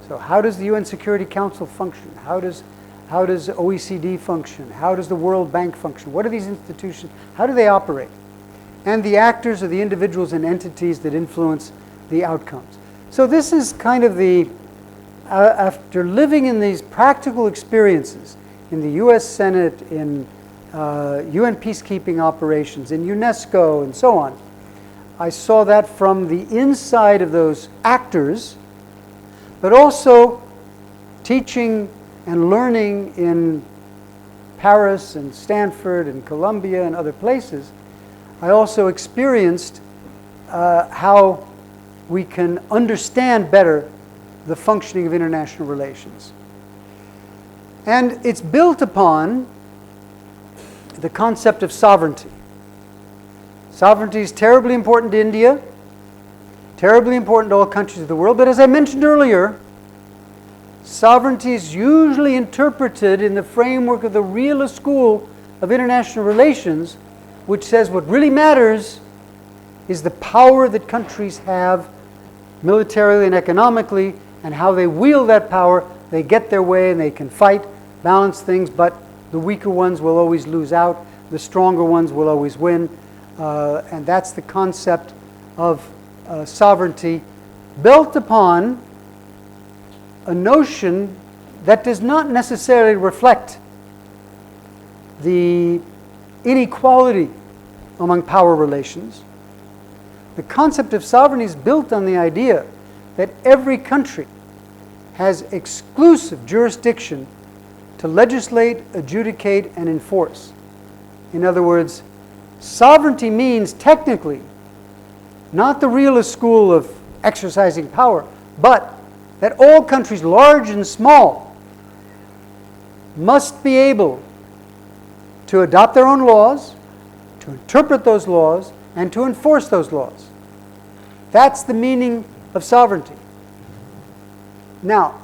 So how does the UN Security Council function? How does OECD function? How does the World Bank function? What are these institutions? How do they operate? And the actors are the individuals and entities that influence the outcomes. So this is kind of the, after living in these practical experiences in the US Senate, in UN peacekeeping operations, in UNESCO, and so on, I saw that from the inside of those actors, but also teaching and learning in Paris and Stanford and Columbia and other places. I also experienced how we can understand better the functioning of international relations. And it's built upon the concept of sovereignty. Sovereignty is terribly important to India, terribly important to all countries of the world, but as I mentioned earlier, sovereignty is usually interpreted in the framework of the realist school of international relations, which says what really matters is the power that countries have militarily and economically, and how they wield that power. They get their way and they can fight, balance things, but the weaker ones will always lose out, the stronger ones will always win. And that's the concept of sovereignty, built upon a notion that does not necessarily reflect the inequality among power relations. The concept of sovereignty is built on the idea that every country has exclusive jurisdiction to legislate, adjudicate, and enforce. In other words, sovereignty means technically not the realist school of exercising power, but that all countries, large and small, must be able to adopt their own laws, to interpret those laws, and to enforce those laws. That's the meaning of sovereignty. Now,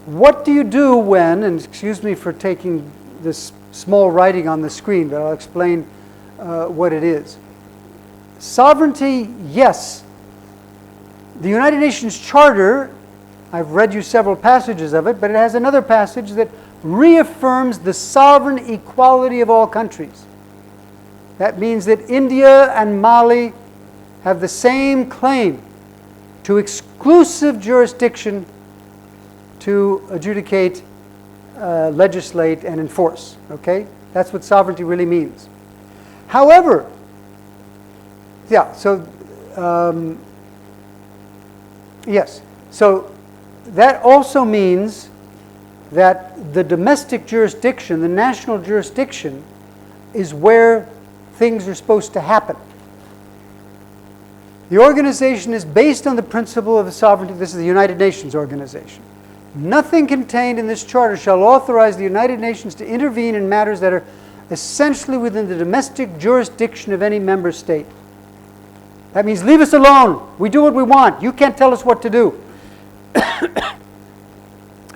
what do you do when, and excuse me for taking this small writing on the screen, but I'll explain what it is. Sovereignty, yes. The United Nations Charter, I've read you several passages of it, but it has another passage that reaffirms the sovereign equality of all countries. That means that India and Mali have the same claim to exclusive jurisdiction to adjudicate, legislate, and enforce. Okay? That's what sovereignty really means. However, yeah, so, yes. So that also means that the domestic jurisdiction, the national jurisdiction, is where things are supposed to happen. The organization is based on the principle of sovereignty. This is the United Nations organization. Nothing contained in this charter shall authorize the United Nations to intervene in matters that are essentially within the domestic jurisdiction of any member state. That means leave us alone. We do what we want. You can't tell us what to do.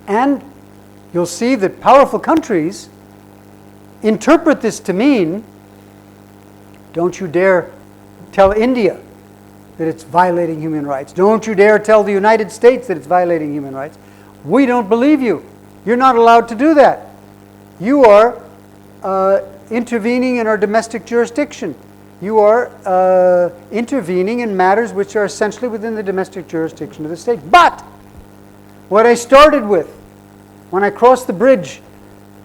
And you'll see that powerful countries interpret this to mean, don't you dare tell India that it's violating human rights. Don't you dare tell the United States that it's violating human rights. We don't believe you. You're not allowed to do that. You are intervening in our domestic jurisdiction. You are intervening in matters which are essentially within the domestic jurisdiction of the state. But what I started with when I crossed the bridge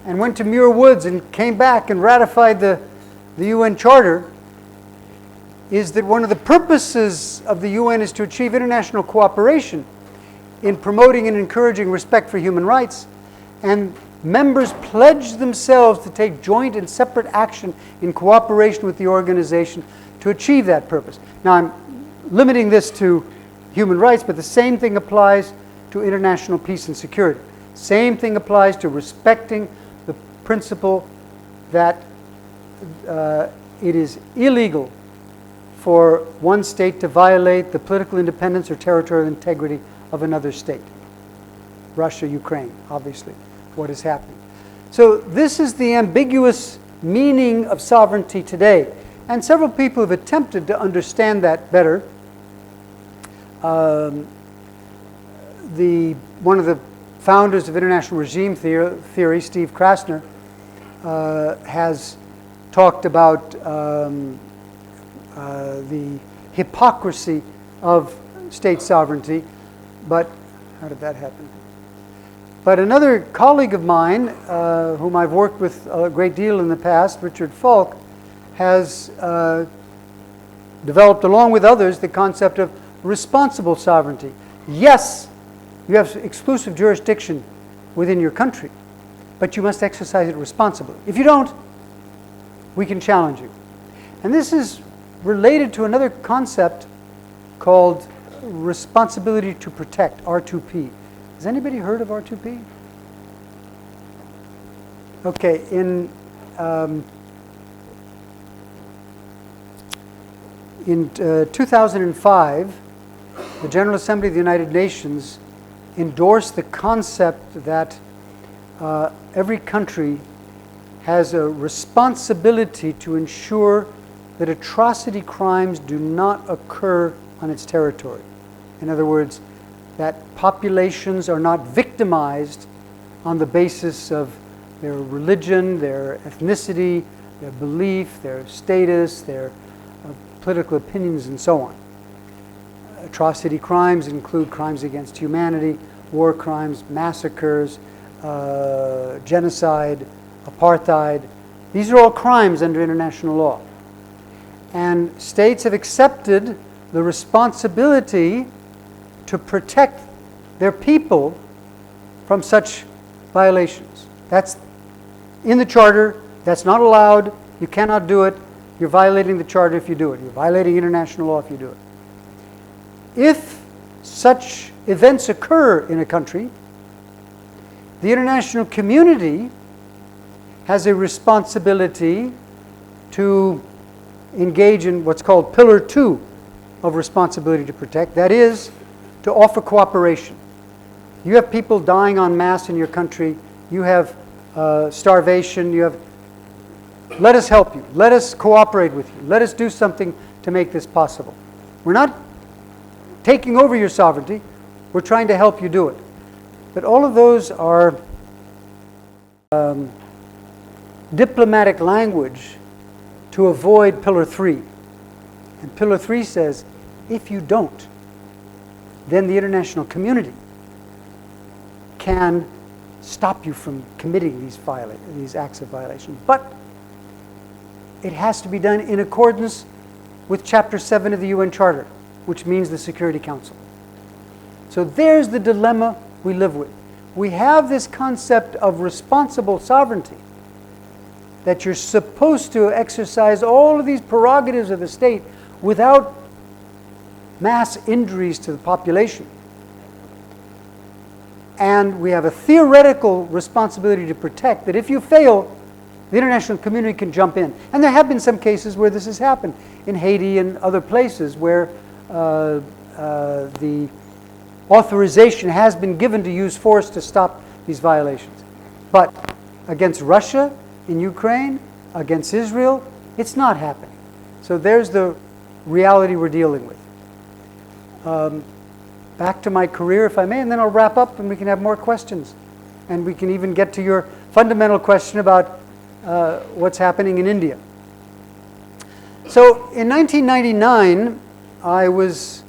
and went to Muir Woods and came back and ratified the UN Charter is that one of the purposes of the UN is to achieve international cooperation in promoting and encouraging respect for human rights, and members pledge themselves to take joint and separate action in cooperation with the organization to achieve that purpose. Now, I'm limiting this to human rights, but the same thing applies to international peace and security. Same thing applies to respecting the principle that it is illegal for one state to violate the political independence or territorial integrity of another state. Russia, Ukraine, obviously, what is happening. So this is the ambiguous meaning of sovereignty today. And several people have attempted to understand that better. One of the founders of international regime theory, Steve Krasner, has talked about the hypocrisy of state sovereignty, but how did that happen? But another colleague of mine, whom I've worked with a great deal in the past, Richard Falk, has developed, along with others, the concept of responsible sovereignty. Yes, you have exclusive jurisdiction within your country, but you must exercise it responsibly. If you don't, we can challenge you. And this is related to another concept called responsibility to protect, R2P. Has anybody heard of R2P? Okay, in 2005, the General Assembly of the United Nations endorsed the concept that every country has a responsibility to ensure that atrocity crimes do not occur on its territory. In other words, that populations are not victimized on the basis of their religion, their ethnicity, their belief, their status, their political opinions, and so on. Atrocity crimes include crimes against humanity, war crimes, massacres, genocide, apartheid. These are all crimes under international law. And states have accepted the responsibility to protect their people from such violations. That's in the Charter. That's not allowed. You cannot do it. You're violating the Charter if you do it. You're violating international law if you do it. If such events occur in a country, the international community has a responsibility to engage in what's called Pillar 2 of responsibility to protect. That is, to offer cooperation. You have people dying en masse in your country. You have starvation. You have. Let us help you. Let us cooperate with you. Let us do something to make this possible. We're not taking over your sovereignty. We're trying to help you do it. But all of those are diplomatic language to avoid Pillar 3. And Pillar 3 says, if you don't, then the international community can stop you from committing these acts of violation. But it has to be done in accordance with Chapter 7 of the UN Charter, which means the Security Council. So there's the dilemma we live with. We have this concept of responsible sovereignty, that you're supposed to exercise all of these prerogatives of the state without mass injuries to the population. And we have a theoretical responsibility to protect that if you fail, the international community can jump in. And there have been some cases where this has happened, in Haiti and other places where the authorization has been given to use force to stop these violations. But against Russia, in Ukraine, against Israel, it's not happening. So there's the reality we're dealing with. Back to my career, if I may, and then I'll wrap up and we can have more questions. And we can even get to your fundamental question about what's happening in India. So in 1999, I was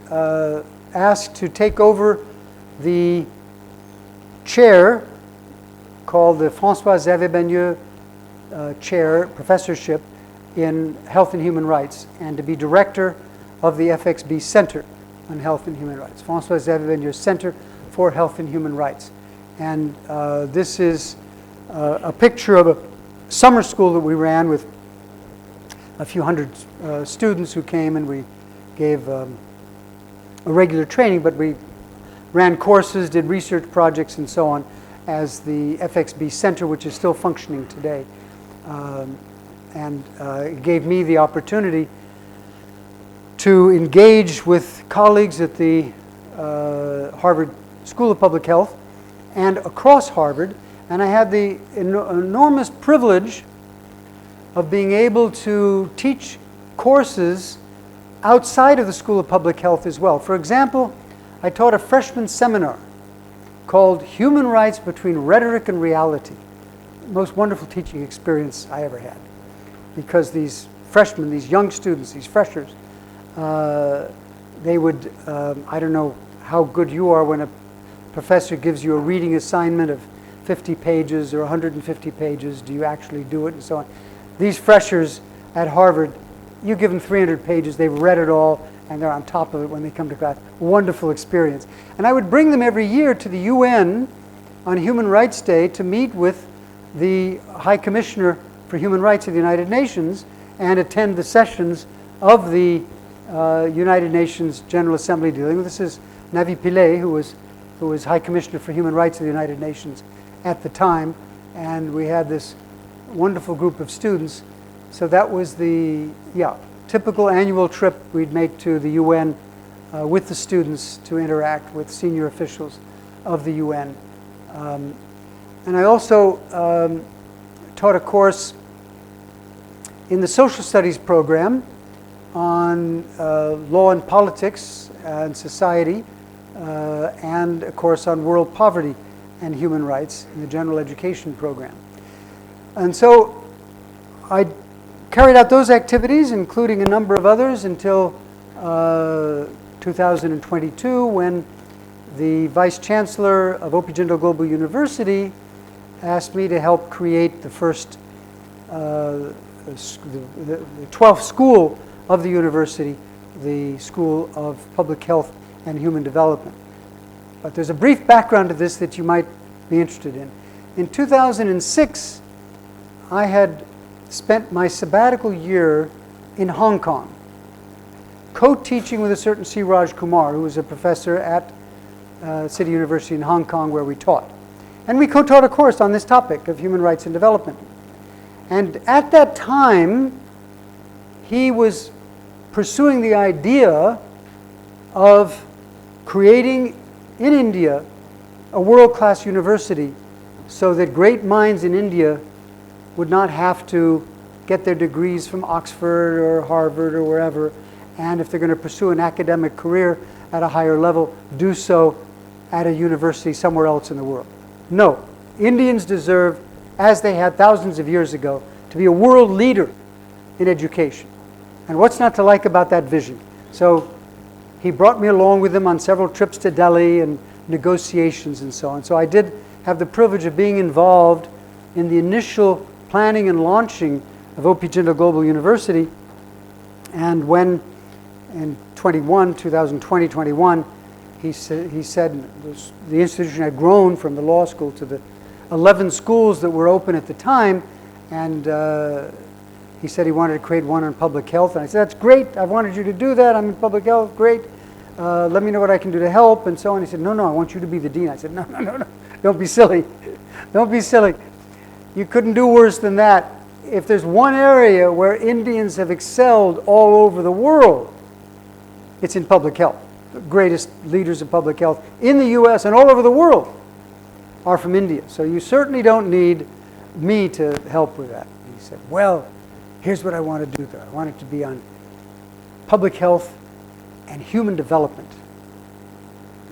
asked to take over the chair called the François-Xavier Bagneux chair, professorship in Health and Human Rights, and to be director of the FXB Center on Health and Human Rights, François-Xavier Bagneux Center for Health and Human Rights. And this is a picture of a summer school that we ran with a few hundred students who came, and we gave a regular training, but we ran courses, did research projects, and so on as the FXB Center, which is still functioning today. It gave me the opportunity to engage with colleagues at the Harvard School of Public Health and across Harvard, and I had the enormous privilege of being able to teach courses outside of the School of Public Health as well. For example, I taught a freshman seminar called Human Rights Between Rhetoric and Reality. Most wonderful teaching experience I ever had, because these freshmen, these young students, these freshers, they would, I don't know how good you are when a professor gives you a reading assignment of 50 pages or 150 pages, do you actually do it, and so on. These freshers at Harvard, you give them 300 pages, they've read it all, and they're on top of it when they come to class. Wonderful experience. And I would bring them every year to the UN on Human Rights Day to meet with the High Commissioner for Human Rights of the United Nations and attend the sessions of the United Nations General Assembly dealing with. This is Navi Pillay, who was High Commissioner for Human Rights of the United Nations at the time, and we had this wonderful group of students. So that was the typical annual trip we'd make to the UN with the students to interact with senior officials of the UN. And I also taught a course in the social studies program on law and politics and society, and a course on world poverty and human rights in the general education program. And so I carried out those activities, including a number of others, until 2022, when the Vice Chancellor of Jindal Global University asked me to help create the first, the 12th school of the university, the School of Public Health and Human Development. But there's a brief background to this that you might be interested in. In 2006, I had spent my sabbatical year in Hong Kong, co-teaching with a certain C. Raj Kumar, who was a professor at City University in Hong Kong, where we taught. And we co-taught a course on this topic of human rights and development. And at that time, he was pursuing the idea of creating in India a world-class university so that great minds in India would not have to get their degrees from Oxford or Harvard or wherever, and if they're going to pursue an academic career at a higher level, do so at a university somewhere else in the world. No, Indians deserve, as they had thousands of years ago, to be a world leader in education. And what's not to like about that vision? So he brought me along with him on several trips to Delhi and negotiations and so on. So I did have the privilege of being involved in the initial planning and launching of Jindal Global University. And when in 2020-21, he said the institution had grown from the law school to the 11 schools that were open at the time, and he said he wanted to create one on public health. And I said, that's great, I wanted you to do that, I'm in public health, great. Let me know what I can do to help, and so on. He said, no, I want you to be the dean. I said, no, don't be silly. Don't be silly. You couldn't do worse than that. If there's one area where Indians have excelled all over the world, it's in public health. The greatest leaders of public health in the US and all over the world are from India. So you certainly don't need me to help with that. He said, well, here's what I want to do though. I want it to be on public health and human development.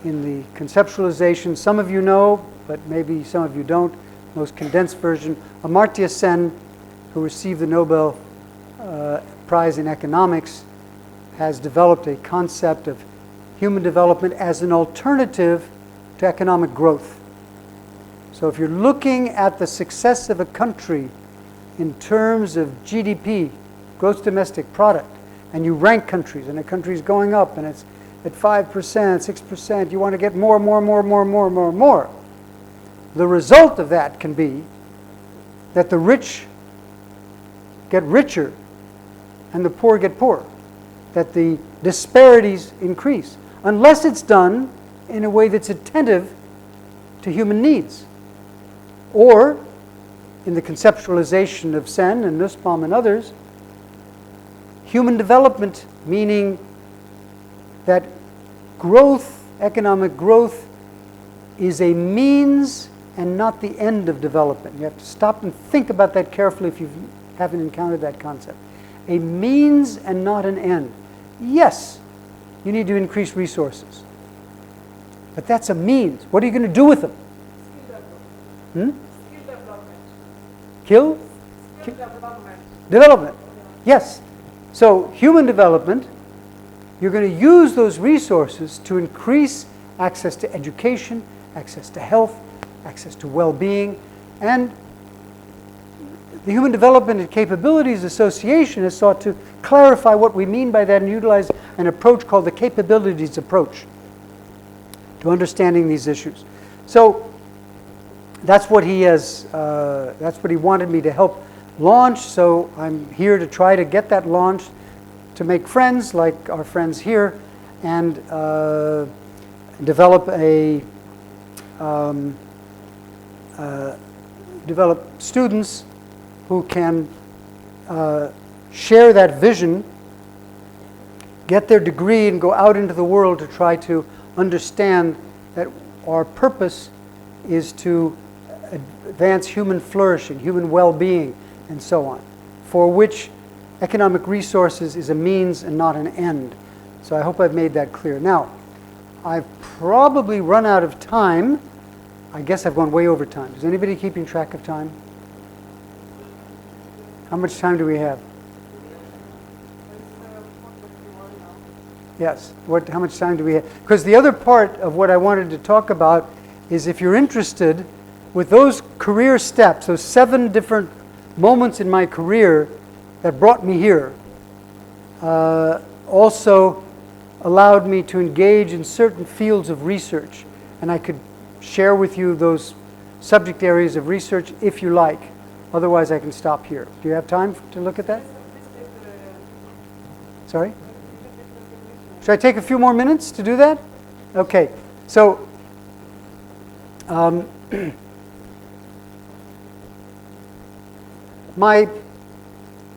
In the conceptualization, some of you know, but maybe some of you don't, most condensed version, Amartya Sen, who received the Nobel Prize in Economics, has developed a concept of human development as an alternative to economic growth. So if you're looking at the success of a country in terms of GDP, gross domestic product, and you rank countries, and a country's going up, and it's at 5%, 6%, you want to get more. The result of that can be that the rich get richer and the poor get poorer, that the disparities increase. unless it's done in a way that's attentive to human needs. Or, in the conceptualization of Sen and Nussbaum and others, human development, meaning that growth, economic growth, is a means and not the end of development. You have to stop and think about that carefully if you haven't encountered that concept. A means and not an end. Yes, you need to increase resources. But that's a means. What are you going to do with them? Hmm? Kill? Development. Yes. So human development, you're going to use those resources to increase access to education, access to health, access to well-being, and the Human Development and Capabilities Association has sought to clarify what we mean by that and utilize an approach called the capabilities approach to understanding these issues. So that's what he wanted me to help launch. So I'm here to try to get that launched, to make friends like our friends here, and develop students who can share that vision, get their degree, and go out into the world to try to understand that our purpose is to advance human flourishing, human well-being, and so on, for which economic resources is a means and not an end. So I hope I've made that clear. Now, I've probably run out of time. I guess I've gone way over time. Is anybody keeping track of time? How much time do we have? Yes. How much time do we have? Because the other part of what I wanted to talk about is, if you're interested, with those career steps, those 7 different moments in my career that brought me here, also allowed me to engage in certain fields of research. And I could share with you those subject areas of research if you like. Otherwise, I can stop here. Do you have time to look at that? Sorry? Should I take a few more minutes to do that? Okay. So,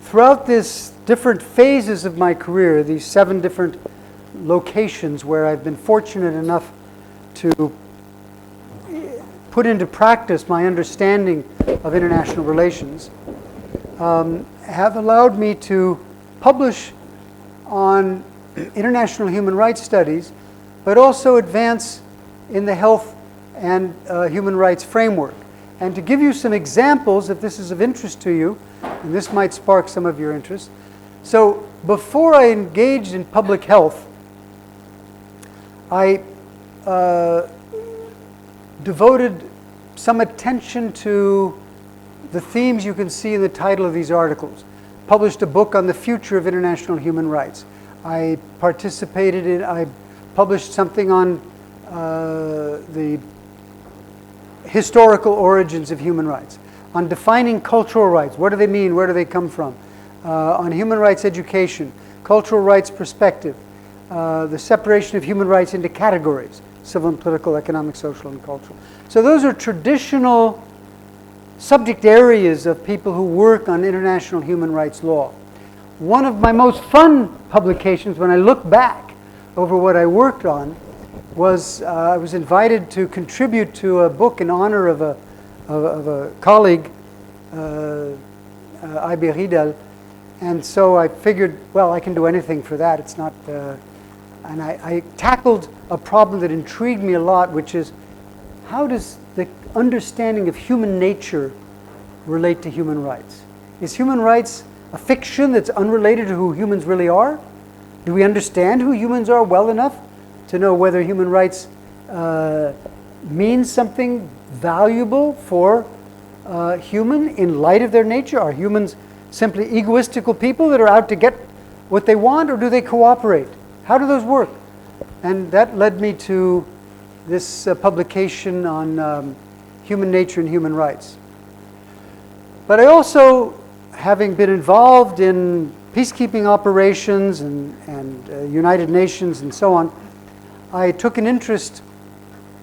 throughout this different phases of my career, these 7 different locations where I've been fortunate enough to put into practice my understanding of international relations, have allowed me to publish on international human rights studies, but also advance in the health and human rights framework. And to give you some examples, if this is of interest to you, and this might spark some of your interest. So before I engaged in public health, I devoted some attention to the themes you can see in the title of these articles. Published a book on the future of international human rights. I published something on the historical origins of human rights, on defining cultural rights. What do they mean? Where do they come from? On human rights education, cultural rights perspective, the separation of human rights into categories: civil and political, economic, social, and cultural. So those are traditional subject areas of people who work on international human rights law. One of my most fun publications, when I look back over what I worked on, was I was invited to contribute to a book in honor of a colleague, Jindal, and so I figured, well, I can do anything for that. It's not, and I tackled a problem that intrigued me a lot, which is, how does the understanding of human nature relate to human rights? Is human rights a fiction that's unrelated to who humans really are? Do we understand who humans are well enough to know whether human rights means something valuable for human in light of their nature? Are humans simply egoistical people that are out to get what they want, or do they cooperate? How do those work? And that led me to this publication on human nature and human rights. But I also, having been involved in peacekeeping operations and United Nations and so on, I took an interest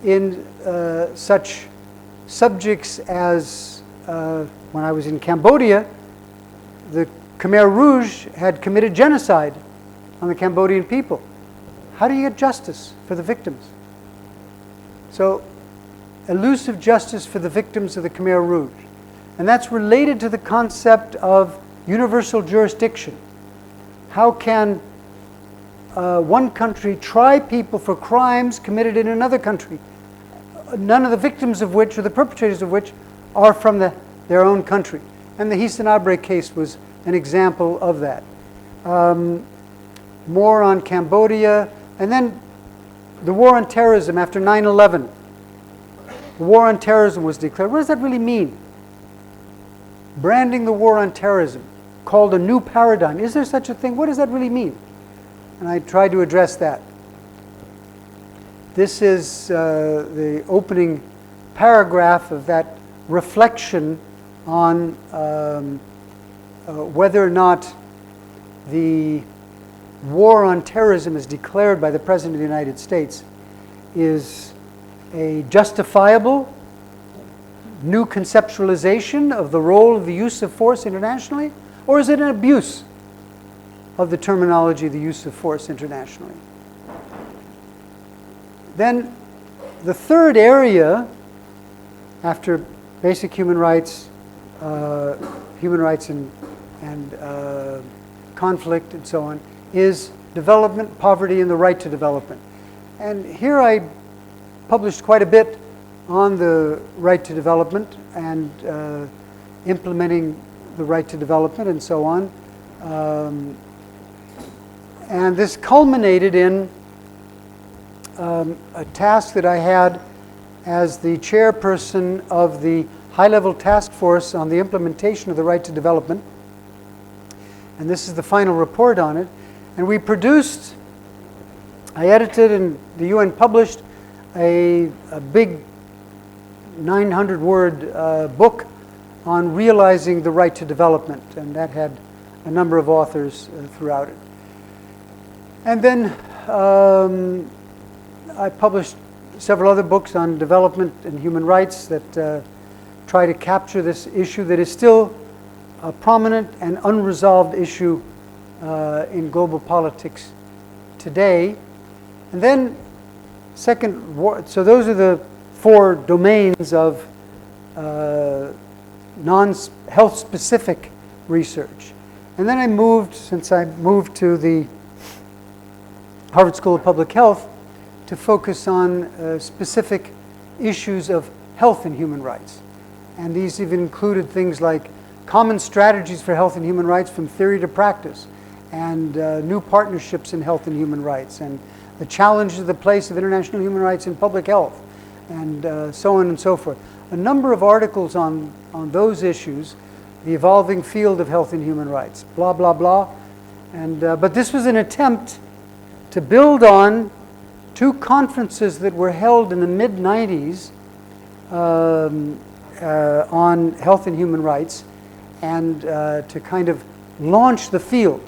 in such subjects as when I was in Cambodia, the Khmer Rouge had committed genocide on the Cambodian people. How do you get justice for the victims? So, elusive justice for the victims of the Khmer Rouge. And that's related to the concept of universal jurisdiction. How can one country try people for crimes committed in another country, none of the victims of which, or the perpetrators of which, are from their own country? And the Hisanabre case was an example of that. More on Cambodia, and then the war on terrorism after 9/11. The war on terrorism was declared. What does that really mean? Branding the war on terrorism, called a new paradigm. Is there such a thing? What does that really mean? And I tried to address that. This is the opening paragraph of that reflection on whether or not the war on terrorism as declared by the President of the United States is a justifiable new conceptualization of the role of the use of force internationally, or is it an abuse of the terminology, the use of force internationally? Then the third area, after basic human rights and conflict and so on, is development, poverty, and the right to development. And here I published quite a bit on the right to development and implementing the right to development and so on. And this culminated in a task that I had as the chairperson of the high-level task force on the implementation of the right to development. And this is the final report on it. And we produced, I edited and the UN published a big 900-word book on realizing the right to development. And that had a number of authors throughout it. And then I published several other books on development and human rights that try to capture this issue that is still a prominent and unresolved issue in global politics today. And then so those are the four domains of non-health specific research. And then I moved, since I moved to the Harvard School of Public Health, to focus on specific issues of health and human rights. And these even included things like common strategies for health and human rights from theory to practice, and new partnerships in health and human rights, and the challenges of the place of international human rights in public health, and so on and so forth. A number of articles on those issues, the evolving field of health and human rights, blah, blah, blah. And, but this was an attempt to build on two conferences that were held in the mid-90s on health and human rights, and to kind of launch the field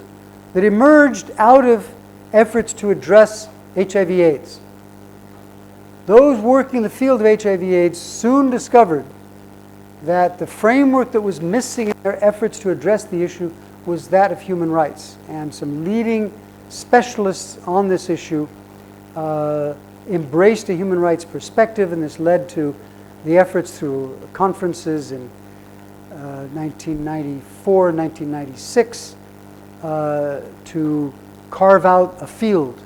that emerged out of efforts to address HIV/AIDS. Those working in the field of HIV/AIDS soon discovered that the framework that was missing in their efforts to address the issue was that of human rights. And some leading specialists on this issue embraced a human rights perspective, and this led to the efforts through conferences in 1994, 1996, to carve out a field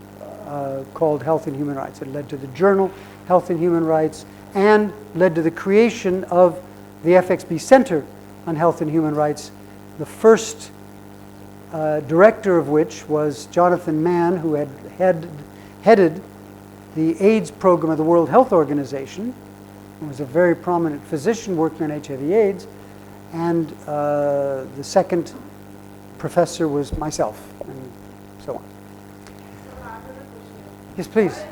called Health and Human Rights. It led to the journal Health and Human Rights, and led to the creation of the FXB Center on Health and Human Rights, the first director of which was Jonathan Mann, who had headed the AIDS program of the World Health Organization, and was a very prominent physician working on HIV/AIDS, and the second professor was myself, and so on. Yes, please.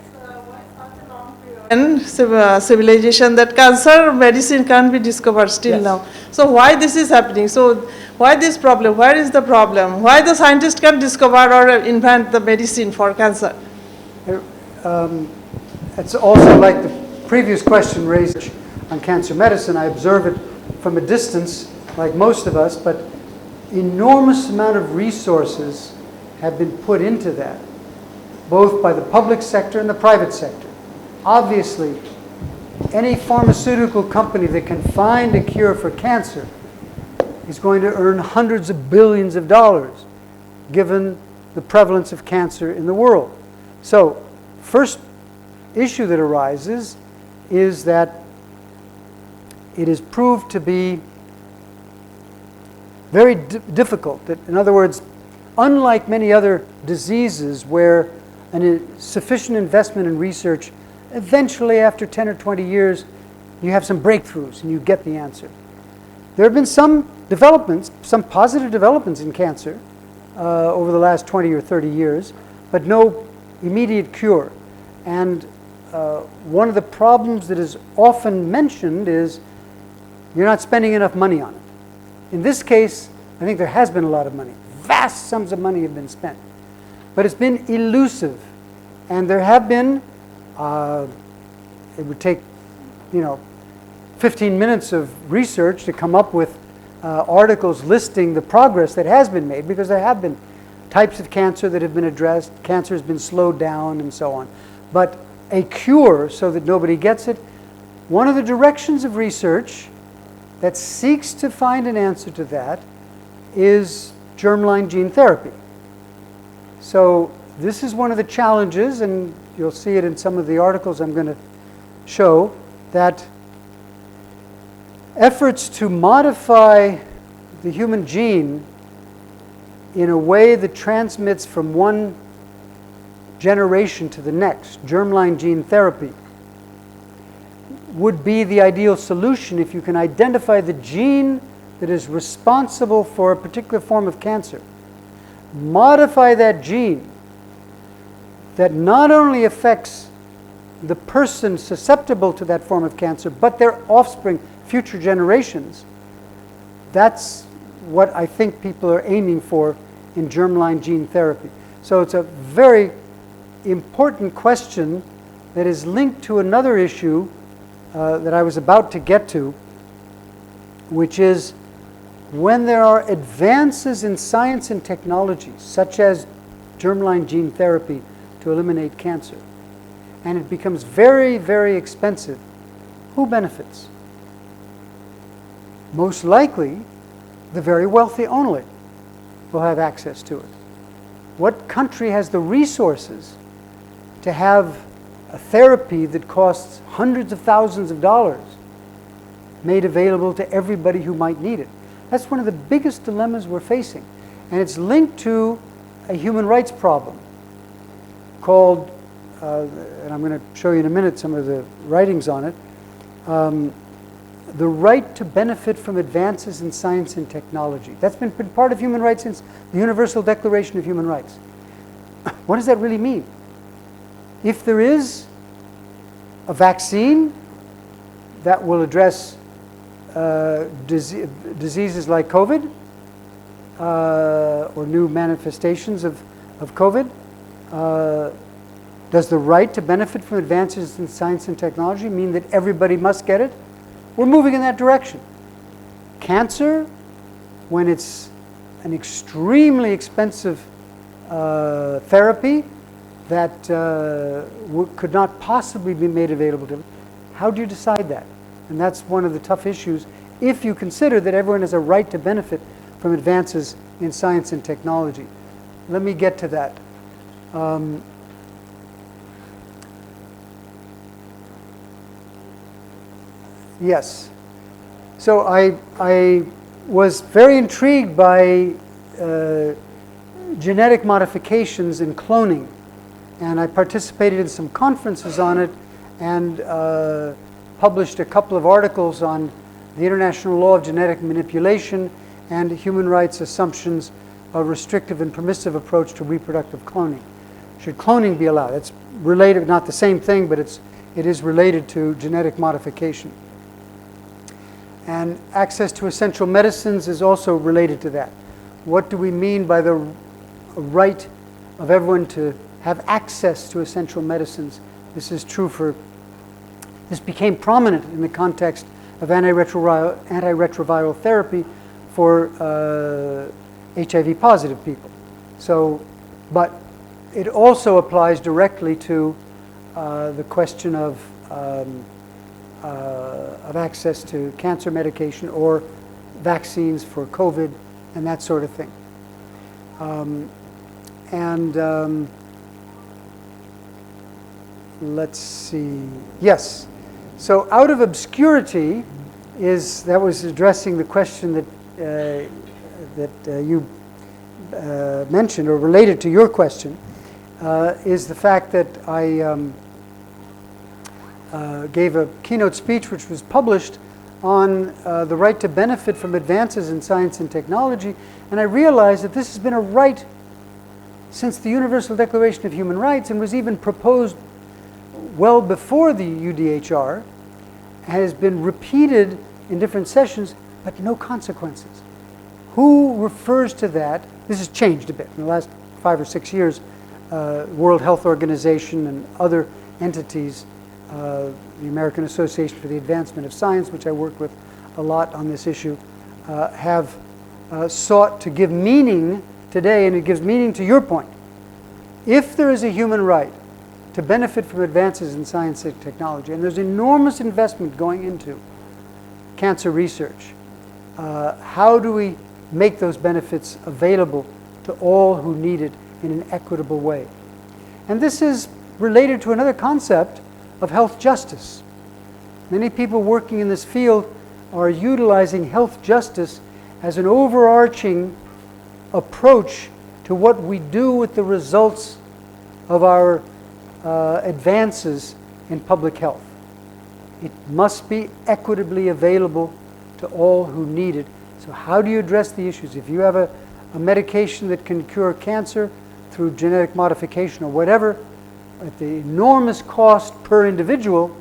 And civilization that cancer medicine can't be discovered still Yes. now. So why this is happening? So why this problem? Where is the problem? Why the scientist can discover or invent the medicine for cancer? it's also like the previous question raised on cancer medicine. I observe it from a distance, like most of us, but enormous amount of resources have been put into that, both by the public sector and the private sector. Obviously, any pharmaceutical company that can find a cure for cancer is going to earn hundreds of billions of dollars, given the prevalence of cancer in the world. So, first issue that arises is that it is proved to be very difficult. That, in other words, unlike many other diseases where sufficient investment in research, eventually after 10 or 20 years, you have some breakthroughs and you get the answer. There have been some developments, some positive developments in cancer over the last 20 or 30 years, but no immediate cure. And one of the problems that is often mentioned is you're not spending enough money on it. In this case, I think there has been a lot of money. Vast sums of money have been spent. But it's been elusive. And there have been, it would take, 15 minutes of research to come up with articles listing the progress that has been made, because there have been types of cancer that have been addressed, cancer has been slowed down, and so on. But a cure so that nobody gets it, one of the directions of research that seeks to find an answer to that is germline gene therapy. So this is one of the challenges, and you'll see it in some of the articles I'm going to show, that efforts to modify the human gene in a way that transmits from one generation to the next, germline gene therapy, would be the ideal solution if you can identify the gene that is responsible for a particular form of cancer. Modify that gene that not only affects the person susceptible to that form of cancer, but their offspring, future generations. That's what I think people are aiming for in germline gene therapy. So it's a very important question that is linked to another issue that I was about to get to, which is when there are advances in science and technology, such as germline gene therapy to eliminate cancer, and it becomes very, very expensive, who benefits? Most likely, the very wealthy only will have access to it. What country has the resources to have a therapy that costs hundreds of thousands of dollars made available to everybody who might need it? That's one of the biggest dilemmas we're facing. And it's linked to a human rights problem called, and I'm going to show you in a minute some of the writings on it, the right to benefit from advances in science and technology. That's been part of human rights since the Universal Declaration of Human Rights. What does that really mean? If there is a vaccine that will address diseases like COVID or new manifestations of COVID, does the right to benefit from advances in science and technology mean that everybody must get it? We're moving in that direction. Cancer, when it's an extremely expensive therapy that could not possibly be made available to them, how do you decide that? And that's one of the tough issues if you consider that everyone has a right to benefit from advances in science and technology. Let me get to that. Yes. So I was very intrigued by genetic modifications and cloning, and I participated in some conferences on it and published a couple of articles on the International Law of Genetic Manipulation and human rights assumptions of restrictive and permissive approach to reproductive cloning. Should cloning be allowed? It's related, not the same thing, but it is related to genetic modification. And access to essential medicines is also related to that. What do we mean by the right of everyone to have access to essential medicines. This is true for, this became prominent in the context of antiretroviral therapy for HIV positive people. So, but it also applies directly to the question of access to cancer medication or vaccines for COVID and that sort of thing. Let's see. Yes. So out of obscurity that was addressing the question that you mentioned or related to your question, is the fact that I gave a keynote speech which was published on the right to benefit from advances in science and technology, and I realized that this has been a right since the Universal Declaration of Human Rights and was even proposed well before the UDHR, has been repeated in different sessions, but no consequences. Who refers to that? This has changed a bit in the last 5 or 6 years. World Health Organization and other entities, the American Association for the Advancement of Science, which I work with a lot on this issue, have sought to give meaning today, and it gives meaning to your point. If there is a human right to benefit from advances in science and technology, and there's enormous investment going into cancer research, how do we make those benefits available to all who need it in an equitable way? And this is related to another concept of health justice. Many people working in this field are utilizing health justice as an overarching approach to what we do with the results of our advances in public health. It must be equitably available to all who need it. So how do you address the issues? If you have a medication that can cure cancer through genetic modification or whatever, at the enormous cost per individual,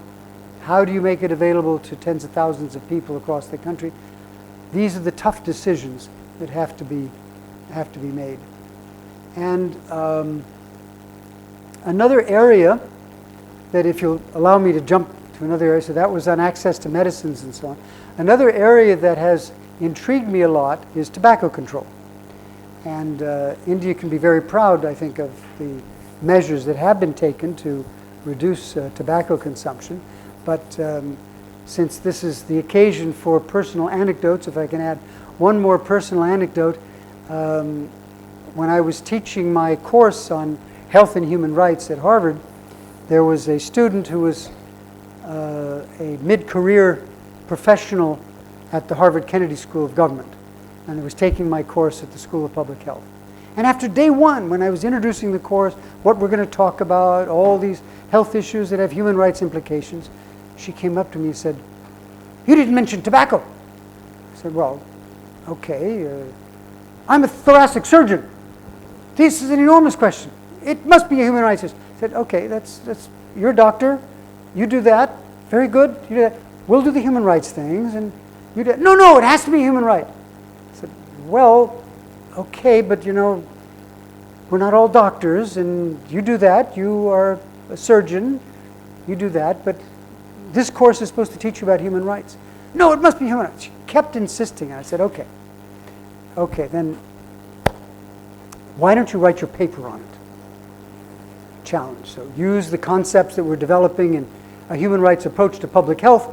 how do you make it available to tens of thousands of people across the country? These are the tough decisions that have to be made. And another area that, if you'll allow me to jump to another area, so that was on access to medicines and so on. Another area that has intrigued me a lot is tobacco control. And India can be very proud, I think, of the measures that have been taken to reduce tobacco consumption. But since this is the occasion for personal anecdotes, if I can add one more personal anecdote, when I was teaching my course on health and human rights at Harvard, there was a student who was a mid-career professional at the Harvard Kennedy School of Government, and he was taking my course at the School of Public Health. And after day one, when I was introducing the course, what we're going to talk about, all these health issues that have human rights implications, she came up to me and said, "You didn't mention tobacco." I said, "Well, okay, I'm a thoracic surgeon. This is an enormous question. It must be a human rights issue." I said, "Okay, that's you're a doctor. You do that. Very good. You do that. We'll do the human rights things, and you do that." No, it has to be a human right." I said, "Well, okay, but you know, we're not all doctors, and you do that. You are a surgeon. You do that, but this course is supposed to teach you about human rights." "No, it must be human rights." She kept insisting. I said, okay, then why don't you write your paper on it? Challenge. So use the concepts that we're developing in a human rights approach to public health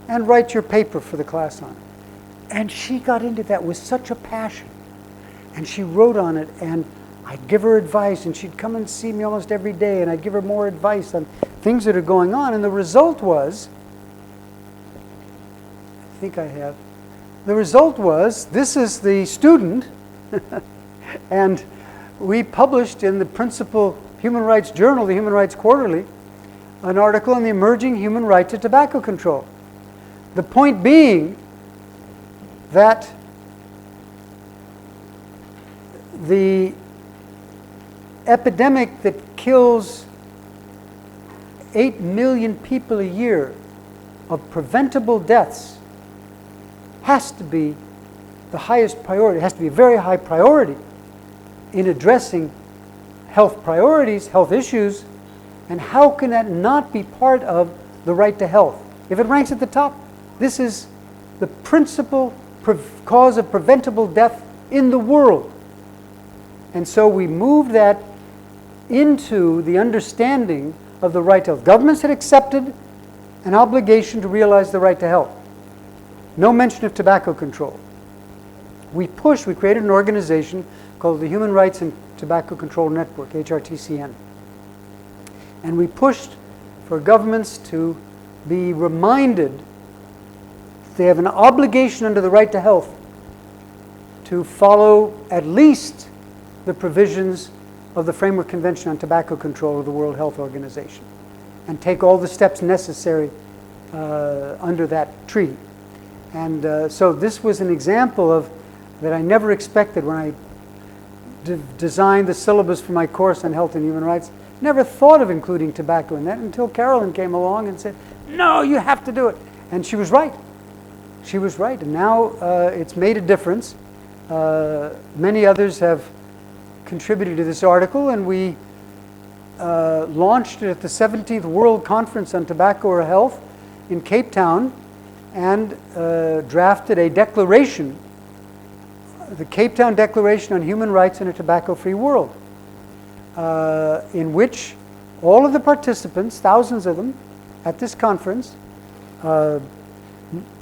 and write your paper for the class on it. And she got into that with such a passion. And she wrote on it, and I'd give her advice, and she'd come and see me almost every day, and I'd give her more advice on things that are going on. And the result was, this is the student, and we published in the principal human rights journal, the Human Rights Quarterly, an article on the emerging human right to tobacco control. The point being that the epidemic that kills 8 million people a year of preventable deaths has to be the highest priority. It has to be a very high priority in addressing health priorities, health issues, and how can that not be part of the right to health? If it ranks at the top, this is the principal cause of preventable death in the world. And so we moved that into the understanding of the right to health. Governments had accepted an obligation to realize the right to health. No mention of tobacco control. We created an organization called the Human Rights and Tobacco Control Network, HRTCN. And we pushed for governments to be reminded they have an obligation under the right to health to follow at least the provisions of the Framework Convention on Tobacco Control of the World Health Organization and take all the steps necessary under that treaty. And so this was an example of that I never expected when I designed the syllabus for my course on health and human rights. Never thought of including tobacco in that until Carolyn came along and said, no, you have to do it. And she was right. She was right. And now it's made a difference. Many others have contributed to this article, and we launched it at the 17th World Conference on Tobacco or Health in Cape Town and drafted a declaration, the Cape Town Declaration on Human Rights in a Tobacco-Free World, in which all of the participants, thousands of them, at this conference,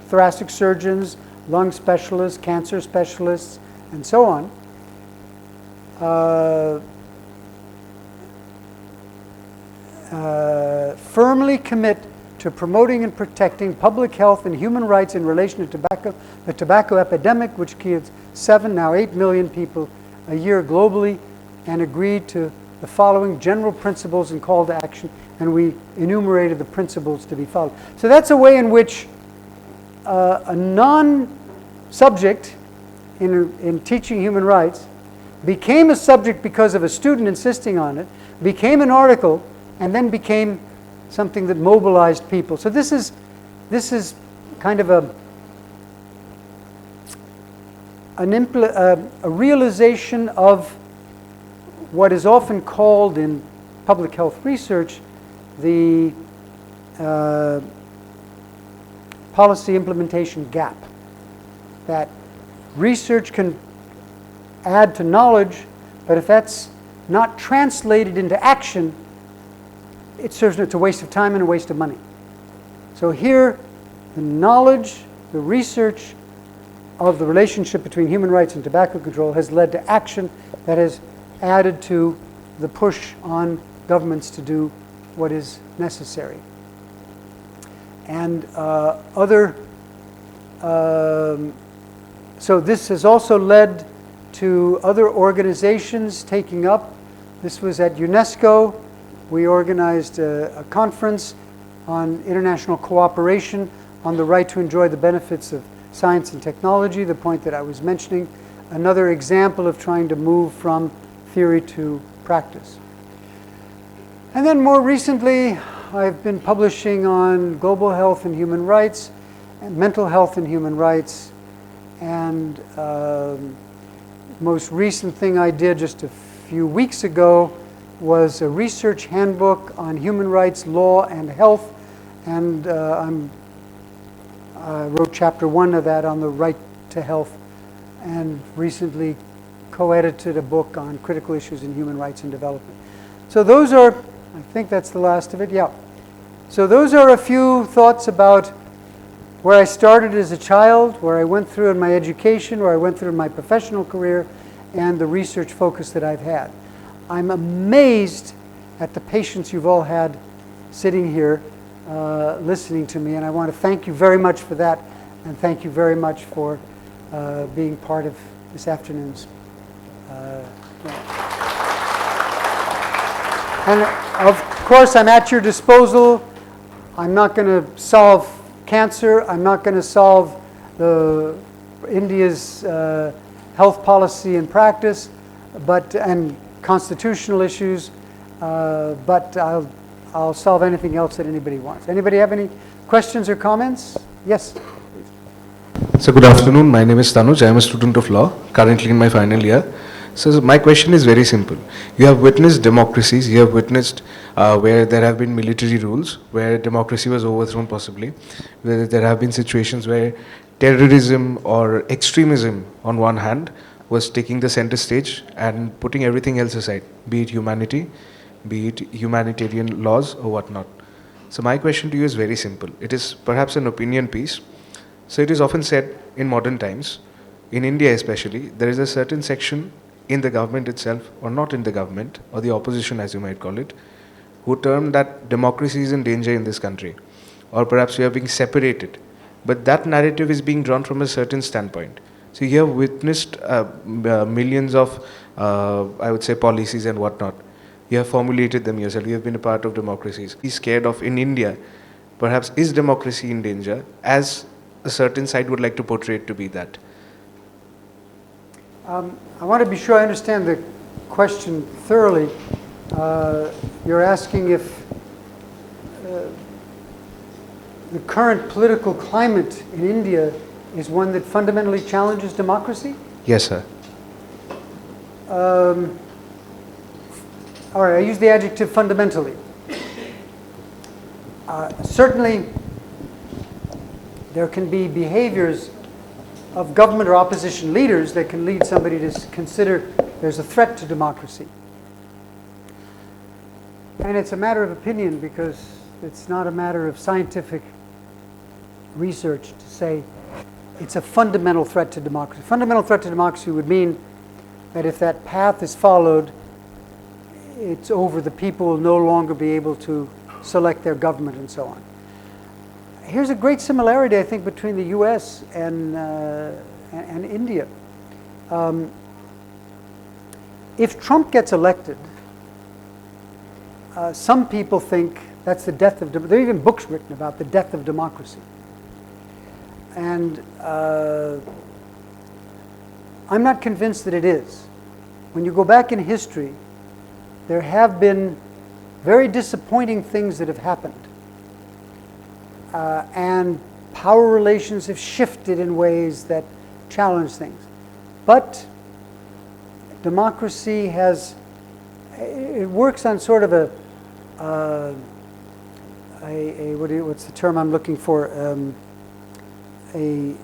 thoracic surgeons, lung specialists, cancer specialists, and so on, firmly commit to promoting and protecting public health and human rights in relation to the tobacco epidemic, which kills 7, now 8 million people a year globally, and agreed to the following general principles and call to action, and we enumerated the principles to be followed. So that's a way in which a non-subject in teaching human rights became a subject because of a student insisting on it, became an article, and then became something that mobilized people. So this is kind of a realization of what is often called in public health research the policy implementation gap. That research can add to knowledge, but if that's not translated into action, it's a waste of time and a waste of money. So here, the knowledge, the research of the relationship between human rights and tobacco control has led to action that has added to the push on governments to do what is necessary. And so this has also led to other organizations taking up. This was at UNESCO. We organized a conference on international cooperation on the right to enjoy the benefits of science and technology, the point that I was mentioning. Another example of trying to move from theory to practice. And then more recently, I've been publishing on global health and human rights, and mental health and human rights, and most recent thing I did just a few weeks ago was a research handbook on human rights, law, and health, and I wrote chapter 1 of that on the right to health, and recently co-edited a book on critical issues in human rights and development. So those are, I think that's the last of it, yeah. So those are a few thoughts about where I started as a child, where I went through in my education, where I went through in my professional career, and the research focus that I've had. I'm amazed at the patience you've all had sitting here listening to me, and I want to thank you very much for that, and thank you very much for being part of this afternoon's. And of course, I'm at your disposal. I'm not going to solve cancer. I'm not going to solve India's health policy and practice, and constitutional issues, but I'll solve anything else that anybody wants. Anybody have any questions or comments? Yes. So good afternoon. My name is Tanuj. I am a student of law, currently in my final year. So my question is very simple. You have witnessed democracies, you have witnessed where there have been military rules, where democracy was overthrown possibly, where there have been situations where terrorism or extremism on one hand was taking the center stage and putting everything else aside, be it humanity, be it humanitarian laws or whatnot. So my question to you is very simple. It is perhaps an opinion piece. So it is often said in modern times, in India especially, there is a certain section in the government itself, or not in the government, or the opposition as you might call it, who term that democracy is in danger in this country, or perhaps we are being separated. But that narrative is being drawn from a certain standpoint. So you have witnessed millions of, I would say, policies and whatnot. You have formulated them yourself. You have been a part of democracies. Be scared of in India, perhaps is democracy in danger, as a certain side would like to portray it to be that. I want to be sure I understand the question thoroughly. You're asking if the current political climate in India is one that fundamentally challenges democracy? Yes, sir. All right, I use the adjective fundamentally. Certainly, there can be behaviors of government or opposition leaders that can lead somebody to consider there's a threat to democracy. And it's a matter of opinion because it's not a matter of scientific research to say it's a fundamental threat to democracy. Fundamental threat to democracy would mean that if that path is followed, it's over. The people will no longer be able to select their government and so on. Here's a great similarity, I think, between the U.S. and India. If Trump gets elected, some people think that's the death of democracy. There are even books written about the death of democracy. And I'm not convinced that it is. When you go back in history, there have been very disappointing things that have happened. And power relations have shifted in ways that challenge things. But democracy has, it works on sort of what's the term I'm looking for? A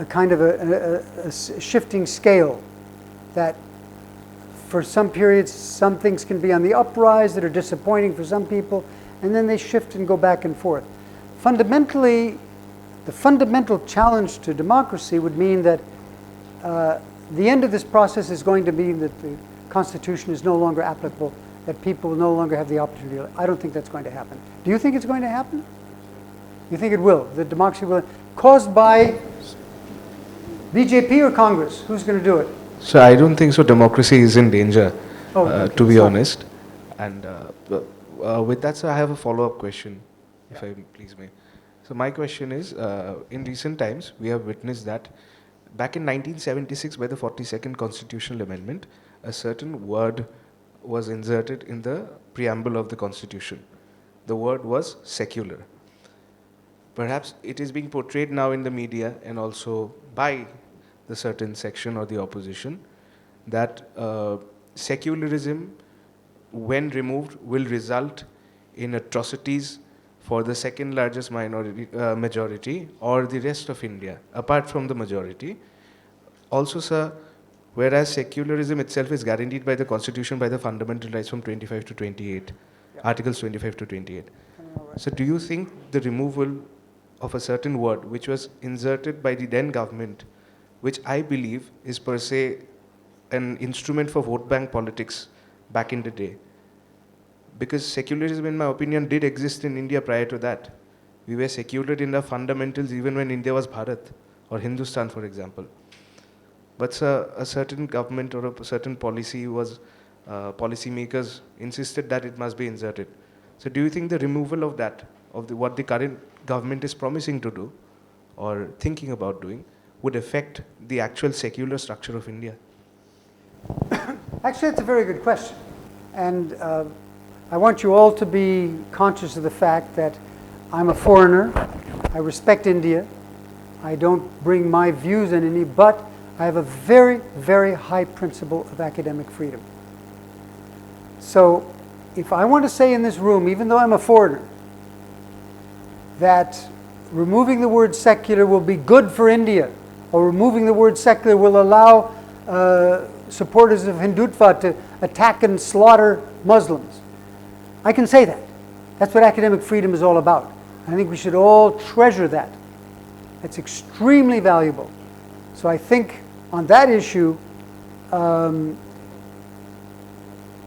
kind of a shifting scale that for some periods, some things can be on the uprise that are disappointing for some people, and then they shift and go back and forth. Fundamentally, the fundamental challenge to democracy would mean that the end of this process is going to mean that the Constitution is no longer applicable, that people will no longer have the opportunity. I don't think that's going to happen. Do you think it's going to happen? You think it will? The democracy will? Caused by BJP or Congress? Who's going to do it? So I don't think so. Democracy is in danger, Okay. to be honest. And with that, sir, I have a follow-up question, if I please may. So my question is, in recent times, we have witnessed that back in 1976, by the 42nd Constitutional Amendment, a certain word was inserted in the preamble of the Constitution. The word was secular. Perhaps it is being portrayed now in the media and also by the certain section or the opposition that secularism, when removed, will result in atrocities for the second largest majority or the rest of India, apart from the majority. Also, sir, whereas secularism itself is guaranteed by the Constitution by the fundamental rights from 25 to 28, Articles 25 to 28. So do you think the removal of a certain word which was inserted by the then government, which I believe is per se an instrument for vote bank politics back in the day, because secularism, in my opinion, did exist in India prior to that. We were secular in our fundamentals even when India was Bharat or Hindustan, for example. But sir, a certain government or a certain policy was, policymakers insisted that it must be inserted. So do you think the removal of that, of what the current government is promising to do or thinking about doing, would affect the actual secular structure of India? Actually, that's a very good question. And I want you all to be conscious of the fact that I'm a foreigner. I respect India. I don't bring my views in any, but I have a very, very high principle of academic freedom. So if I want to say in this room, even though I'm a foreigner, that removing the word secular will be good for India, or removing the word secular will allow supporters of Hindutva to attack and slaughter Muslims, I can say that. That's what academic freedom is all about. I think we should all treasure that. It's extremely valuable. So I think on that issue,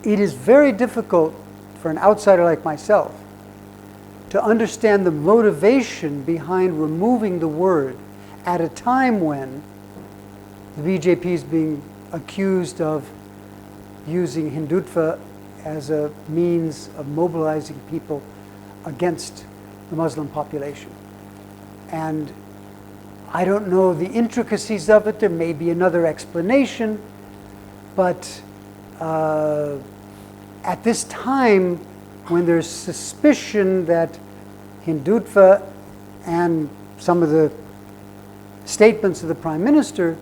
it is very difficult for an outsider like myself to understand the motivation behind removing the word at a time when the BJP is being accused of using Hindutva as a means of mobilizing people against the Muslim population. And I don't know the intricacies of it. There may be another explanation, but at this time, when there's suspicion that Hindutva and some of the statements of the Prime Minister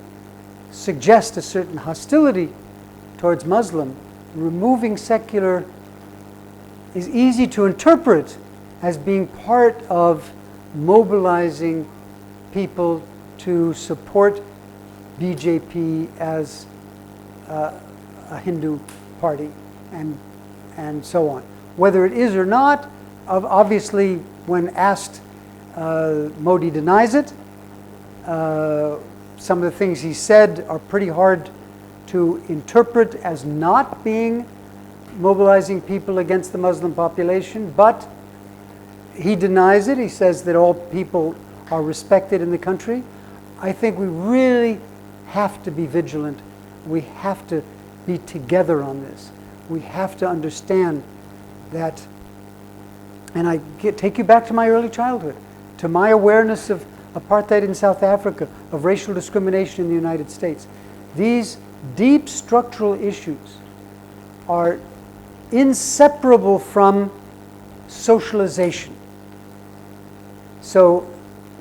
suggest a certain hostility towards Muslim, removing secular is easy to interpret as being part of mobilizing people to support BJP as a Hindu party and so on. Whether it is or not, obviously when asked, Modi denies it. Some of the things he said are pretty hard to interpret as not being mobilizing people against the Muslim population, but he denies it. He says that all people are respected in the country. I think we really have to be vigilant. We have to be together on this. We have to understand that, and I take you back to my early childhood, to my awareness of apartheid in South Africa, of racial discrimination in the United States. These deep structural issues are inseparable from socialization. So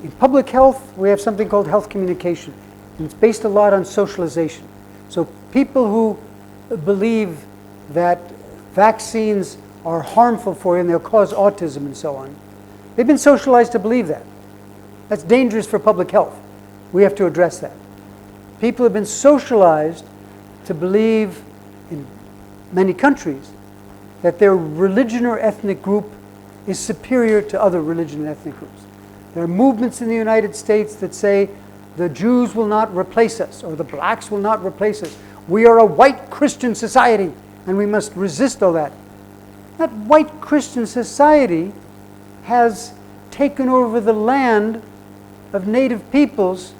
in public health, we have something called health communication, and it's based a lot on socialization. So people who believe that vaccines are harmful for you and they'll cause autism and so on, they've been socialized to believe that. That's dangerous for public health. We have to address that. People have been socialized to believe in many countries that their religion or ethnic group is superior to other religion and ethnic groups. There are movements in the United States that say the Jews will not replace us or the blacks will not replace us. We are a white Christian society and we must resist all that. That white Christian society has taken over the land of native peoples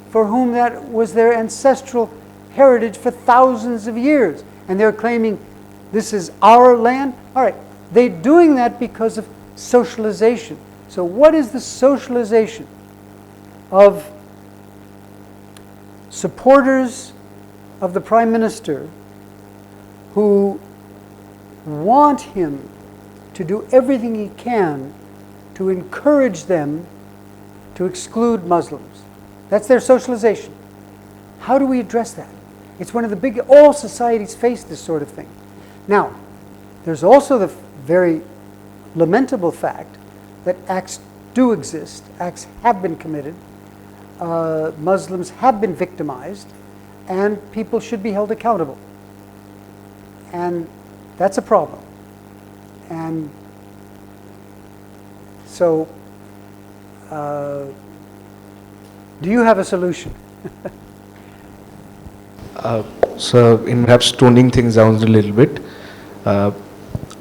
for whom that was their ancestral heritage for thousands of years. And they're claiming this is our land. All right, they're doing that because of socialization. So what is the socialization of supporters of the Prime Minister who want him to do everything he can to encourage them to exclude Muslims? That's their socialization. How do we address that? It's one of the big, all societies face this sort of thing. Now, there's also the very lamentable fact that acts do exist, acts have been committed, Muslims have been victimized, and people should be held accountable. And that's a problem. And so, do you have a solution? So, in perhaps toning things down a little bit,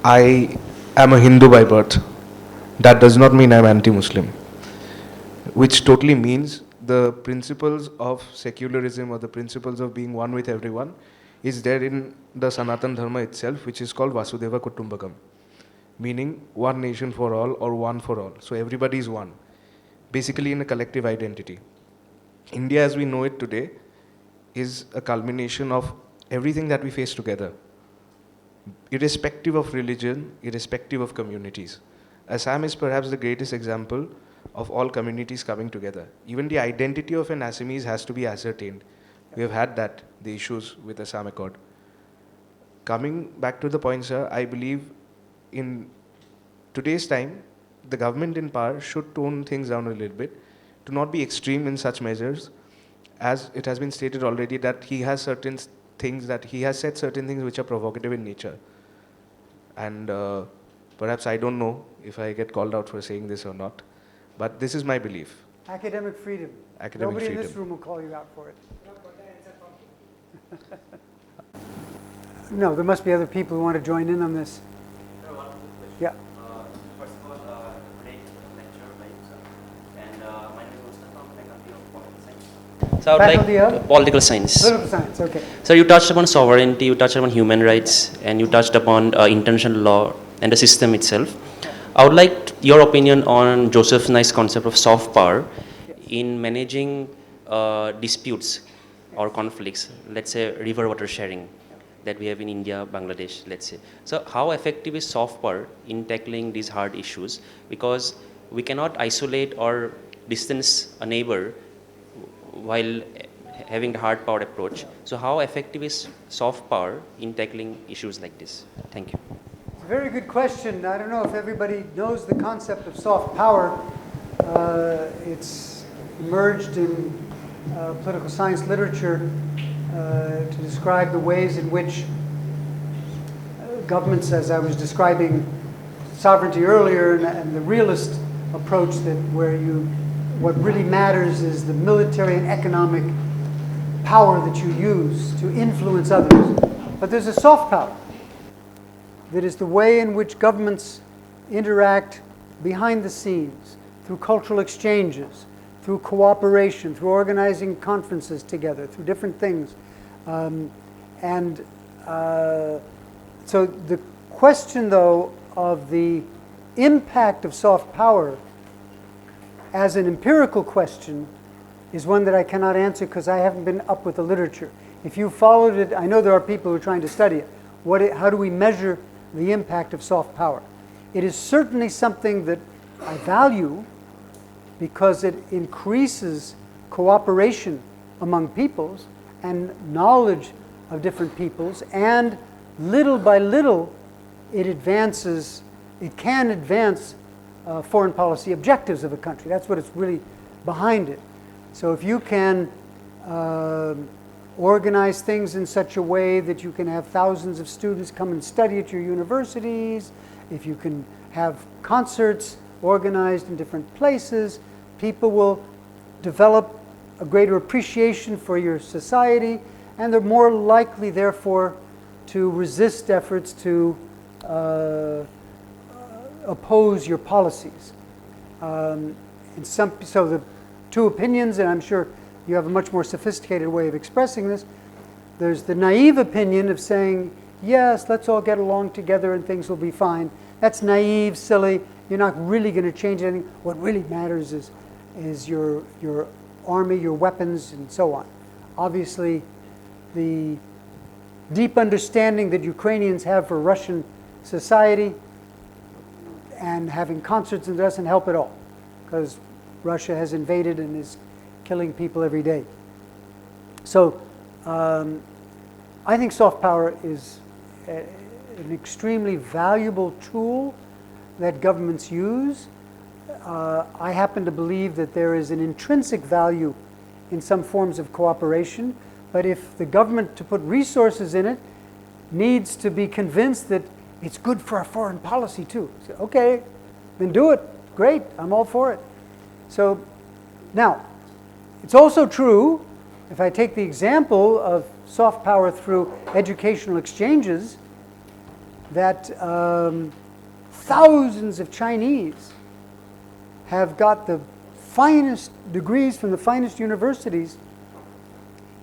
I am a Hindu by birth. That does not mean I'm anti-Muslim, which totally means the principles of secularism or the principles of being one with everyone is there in the Sanatan Dharma itself, which is called Vasudeva Kutumbakam, meaning one nation for all or one for all. So everybody is one, basically in a collective identity. India as we know it today is a culmination of everything that we face together, irrespective of religion, irrespective of communities. Assam is perhaps the greatest example of all communities coming together. Even the identity of an Assamese has to be ascertained. We have had that, the issues with Assam Accord. Coming back to the point, sir, I believe in today's time, the government in power should tone things down a little bit, to not be extreme in such measures, as it has been stated already that he has certain things that he has said certain things which are provocative in nature. And perhaps I don't know if I get called out for saying this or not, but this is my belief. Academic freedom. Academic Nobody in freedom. this room will call you out for it. No, there must be other people who want to join in on this. Yeah. First of all, great lecture by you, sir. And my name is Mustafa from Faculty of Political Science. So I would Faculty like of? Political Science. Political science, okay. So you touched upon sovereignty, you touched upon human rights, and you touched upon international law and the system itself. I would like your opinion on Joseph Nye's concept of soft power in managing disputes or conflicts, let's say river water sharing that we have in India, Bangladesh, let's say. So how effective is soft power in tackling these hard issues? Because we cannot isolate or distance a neighbor while having the hard power approach. So how effective is soft power in tackling issues like this? Thank you. It's a very good question. I don't know if everybody knows the concept of soft power. It's emerged in political science literature to describe the ways in which governments, as I was describing sovereignty earlier, and the realist approach that what really matters is the military and economic power that you use to influence others. But there's a soft power that is the way in which governments interact behind the scenes, through cultural exchanges, through cooperation, through organizing conferences together, through different things. So the question, though, of the impact of soft power as an empirical question is one that I cannot answer because I haven't been up with the literature. If you followed it, I know there are people who are trying to study it. How do we measure the impact of soft power? It is certainly something that I value because it increases cooperation among peoples and knowledge of different peoples, and little by little it can advance foreign policy objectives of a country. That's what it's really behind it. So if you can organize things in such a way that you can have thousands of students come and study at your universities, if you can have concerts organized in different places, people will develop a greater appreciation for your society, and they're more likely, therefore, to resist efforts to oppose your policies. So the two opinions, and I'm sure you have a much more sophisticated way of expressing this. There's the naive opinion of saying, yes, let's all get along together and things will be fine. That's naive, silly. You're not really going to change anything. What really matters is your army, your weapons, and so on. Obviously, the deep understanding that Ukrainians have for Russian society and having concerts and doesn't help at all, because Russia has invaded and is killing people every day. So I think soft power is an extremely valuable tool that governments use. I happen to believe that there is an intrinsic value in some forms of cooperation, but if the government, to put resources in it, needs to be convinced that it's good for our foreign policy too. So, okay, then do it. Great, I'm all for it. So now, it's also true, if I take the example of soft power through educational exchanges, that thousands of Chinese have got the finest degrees from the finest universities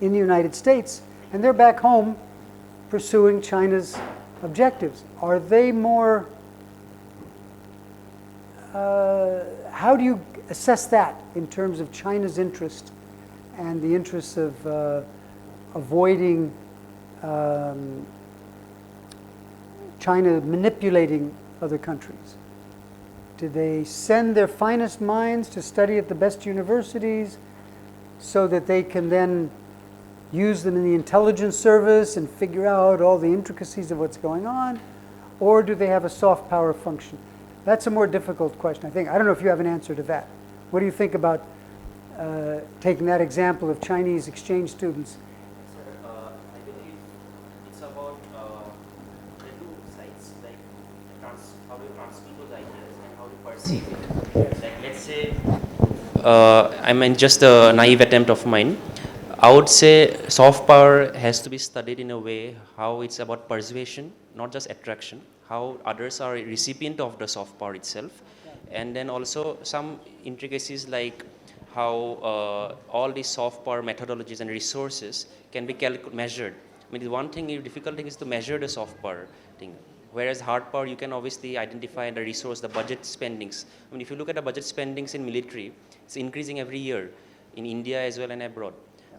in the United States, and they're back home pursuing China's objectives. Are they more, how do you assess that in terms of China's interest and the interests of avoiding China manipulating other countries? Do they send their finest minds to study at the best universities so that they can then use them in the intelligence service and figure out all the intricacies of what's going on? Or do they have a soft power function? That's a more difficult question, I think. I don't know if you have an answer to that. What do you think about taking that example of Chinese exchange students? Sir, I believe it's about the two sides, like how do you transmit those ideas and how do you perceive it. Like let's say, I mean just a naive attempt of mine. I would say soft power has to be studied in a way how it's about persuasion, not just attraction, how others are a recipient of the soft power itself, and then also some intricacies like how all these soft power methodologies and resources can be measured. I mean, the one thing, the difficult thing is to measure the soft power thing. Whereas hard power, you can obviously identify the resource, the budget spendings. I mean, if you look at the budget spendings in military, it's increasing every year in India as well and abroad.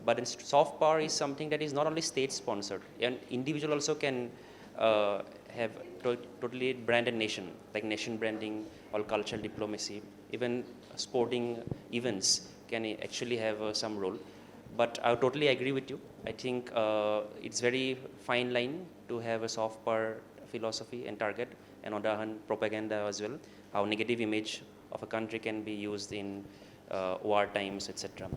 But in soft power is something that is not only state-sponsored, and individual also can have totally brand and nation, like nation branding or cultural diplomacy. Even sporting events can actually have some role. But I totally agree with you. I think it's very fine line to have a soft power philosophy and target, and on the other hand, propaganda as well, how negative image of a country can be used in war times, etc.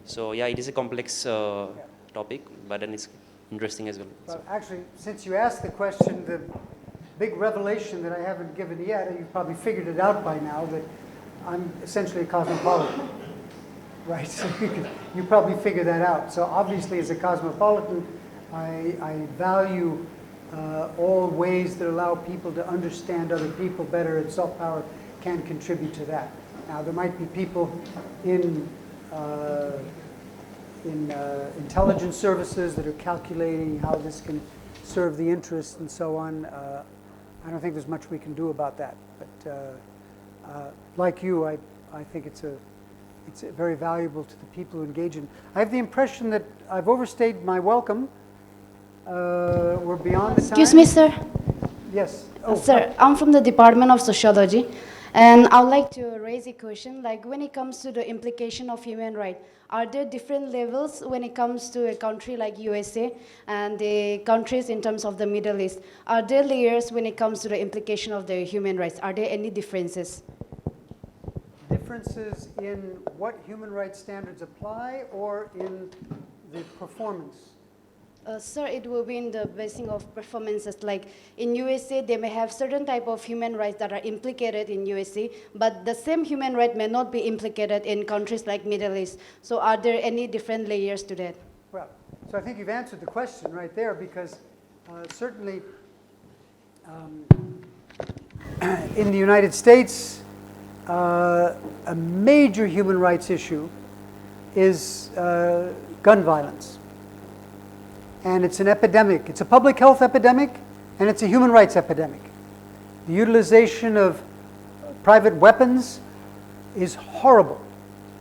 So yeah, it is a complex topic, but then it's interesting as well. Well, actually, since you asked the question, the big revelation that I haven't given yet, and you've probably figured it out by now, that I'm essentially a cosmopolitan, right? So you probably figured that out. So obviously, as a cosmopolitan, I value all ways that allow people to understand other people better, and soft power can contribute to that. Now, there might be people in intelligence services that are calculating how this can serve the interests and so on. I don't think there's much we can do about that. But like you, I think it's very valuable to the people who engage in. I have the impression that I've overstayed my welcome. We're beyond the time. Excuse me, sir. Yes. Sir, I'm from the Department of Sociology, and I would like to raise a question. Like, when it comes to the implication of human rights, are there different levels when it comes to a country like USA and the countries in terms of the Middle East? Are there layers when it comes to the implication of the human rights? Are there any differences? Differences in what human rights standards apply, or in the performance? Sir, it will be in the basing of performances. Like in USA, they may have certain type of human rights that are implicated in USA, but the same human right may not be implicated in countries like Middle East. So are there any different layers to that? Well, so I think you've answered the question right there, because certainly in the United States, a major human rights issue is gun violence. And it's an epidemic. It's a public health epidemic, and it's a human rights epidemic. The utilization of private weapons is horrible.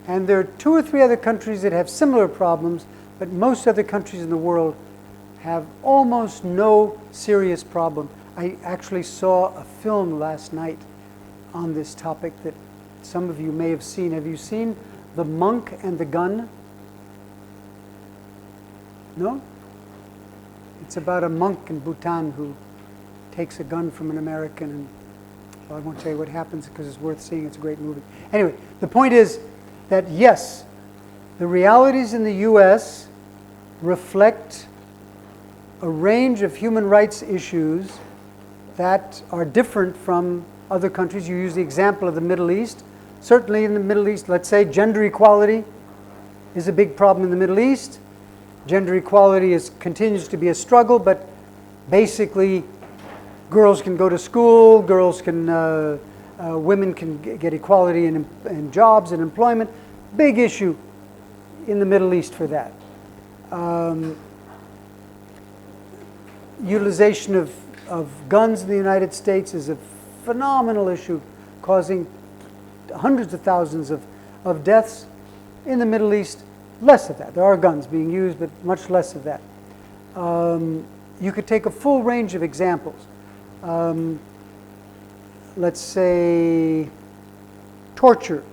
And there are 2 or 3 other countries that have similar problems, but most other countries in the world have almost no serious problem. I actually saw a film last night on this topic that some of you may have seen. Have you seen The Monk and the Gun? No? It's about a monk in Bhutan who takes a gun from an American, and well, I won't tell you what happens because it's worth seeing. It's a great movie. Anyway, the point is that yes, the realities in the U.S. reflect a range of human rights issues that are different from other countries. You use the example of the Middle East. Certainly in the Middle East, let's say gender equality is a big problem in the Middle East. Gender equality continues to be a struggle, but basically girls can go to school, women can get equality in jobs and employment. Big issue in the Middle East for that. Utilization of guns in the United States is a phenomenal issue, causing hundreds of thousands of deaths. In the Middle East, less of that. There are guns being used, but much less of that. You could take a full range of examples. Let's say torture,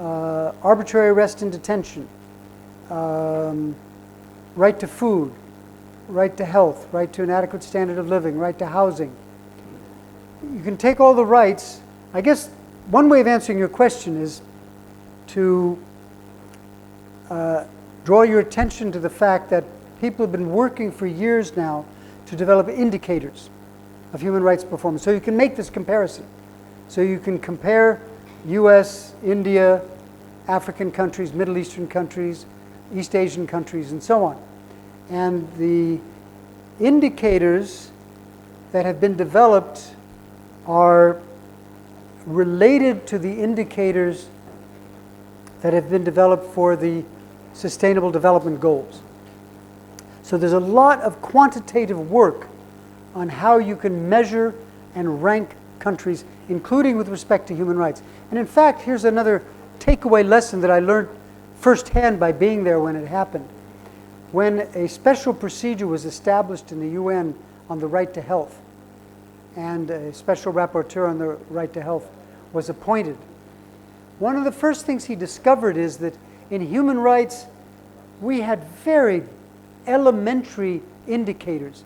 arbitrary arrest and detention, right to food, right to health, right to an adequate standard of living, right to housing. You can take all the rights. I guess one way of answering your question is to draw your attention to the fact that people have been working for years now to develop indicators of human rights performance. So you can make this comparison. So you can compare US, India, African countries, Middle Eastern countries, East Asian countries, and so on. And the indicators that have been developed are related to the indicators that have been developed for the Sustainable Development Goals. So there's a lot of quantitative work on how you can measure and rank countries, including with respect to human rights. And in fact, here's another takeaway lesson that I learned firsthand by being there when it happened. When a special procedure was established in the UN on the right to health, and a special rapporteur on the right to health was appointed, one of the first things he discovered is that in human rights, we had very elementary indicators.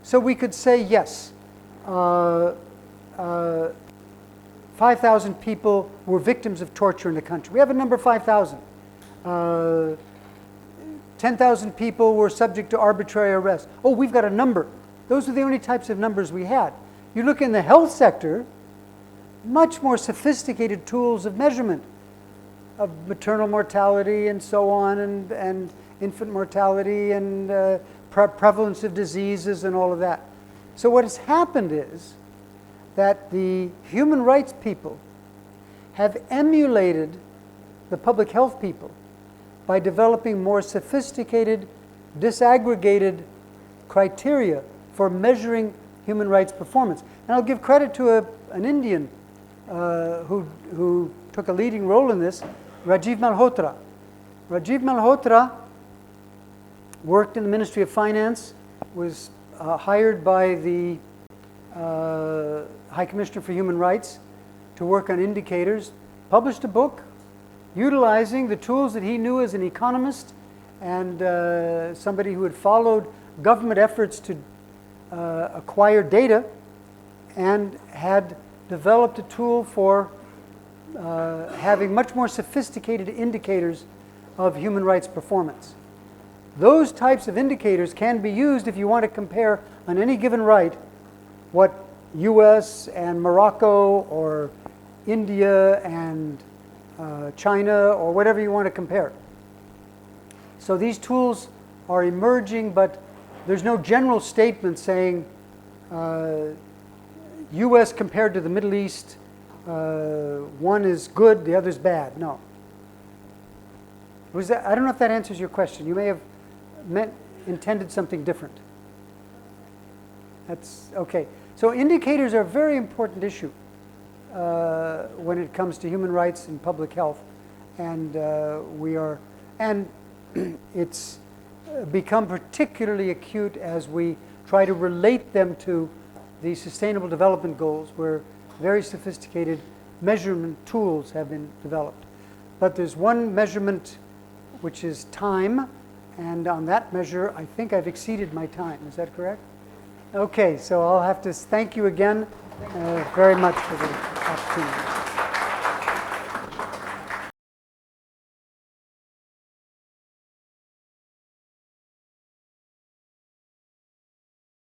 So we could say, yes, 5,000 people were victims of torture in the country. We have a number 5,000. 10,000 people were subject to arbitrary arrest. Oh, we've got a number. Those are the only types of numbers we had. You look in the health sector, much more sophisticated tools of measurement of maternal mortality and so on, and infant mortality and prevalence of diseases and all of that. So what has happened is that the human rights people have emulated the public health people by developing more sophisticated, disaggregated criteria for measuring human rights performance. And I'll give credit to an Indian who took a leading role in this, Rajiv Malhotra. Rajiv Malhotra worked in the Ministry of Finance, was hired by the High Commissioner for Human Rights to work on indicators, published a book utilizing the tools that he knew as an economist and somebody who had followed government efforts to acquire data, and had developed a tool for having much more sophisticated indicators of human rights performance. Those types of indicators can be used if you want to compare on any given right what US and Morocco or India and China or whatever you want to compare. So these tools are emerging, but there's no general statement saying US compared to the Middle East, one is good, the other's bad. No. Was that, I don't know if that answers your question. You may have intended something different. That's okay. So indicators are a very important issue when it comes to human rights and public health, and it's become particularly acute as we try to relate them to the Sustainable Development Goals, where very sophisticated measurement tools have been developed. But there's one measurement which is time, and on that measure, I think I've exceeded my time. Is that correct? Okay, so I'll have to thank you again very much for the opportunity.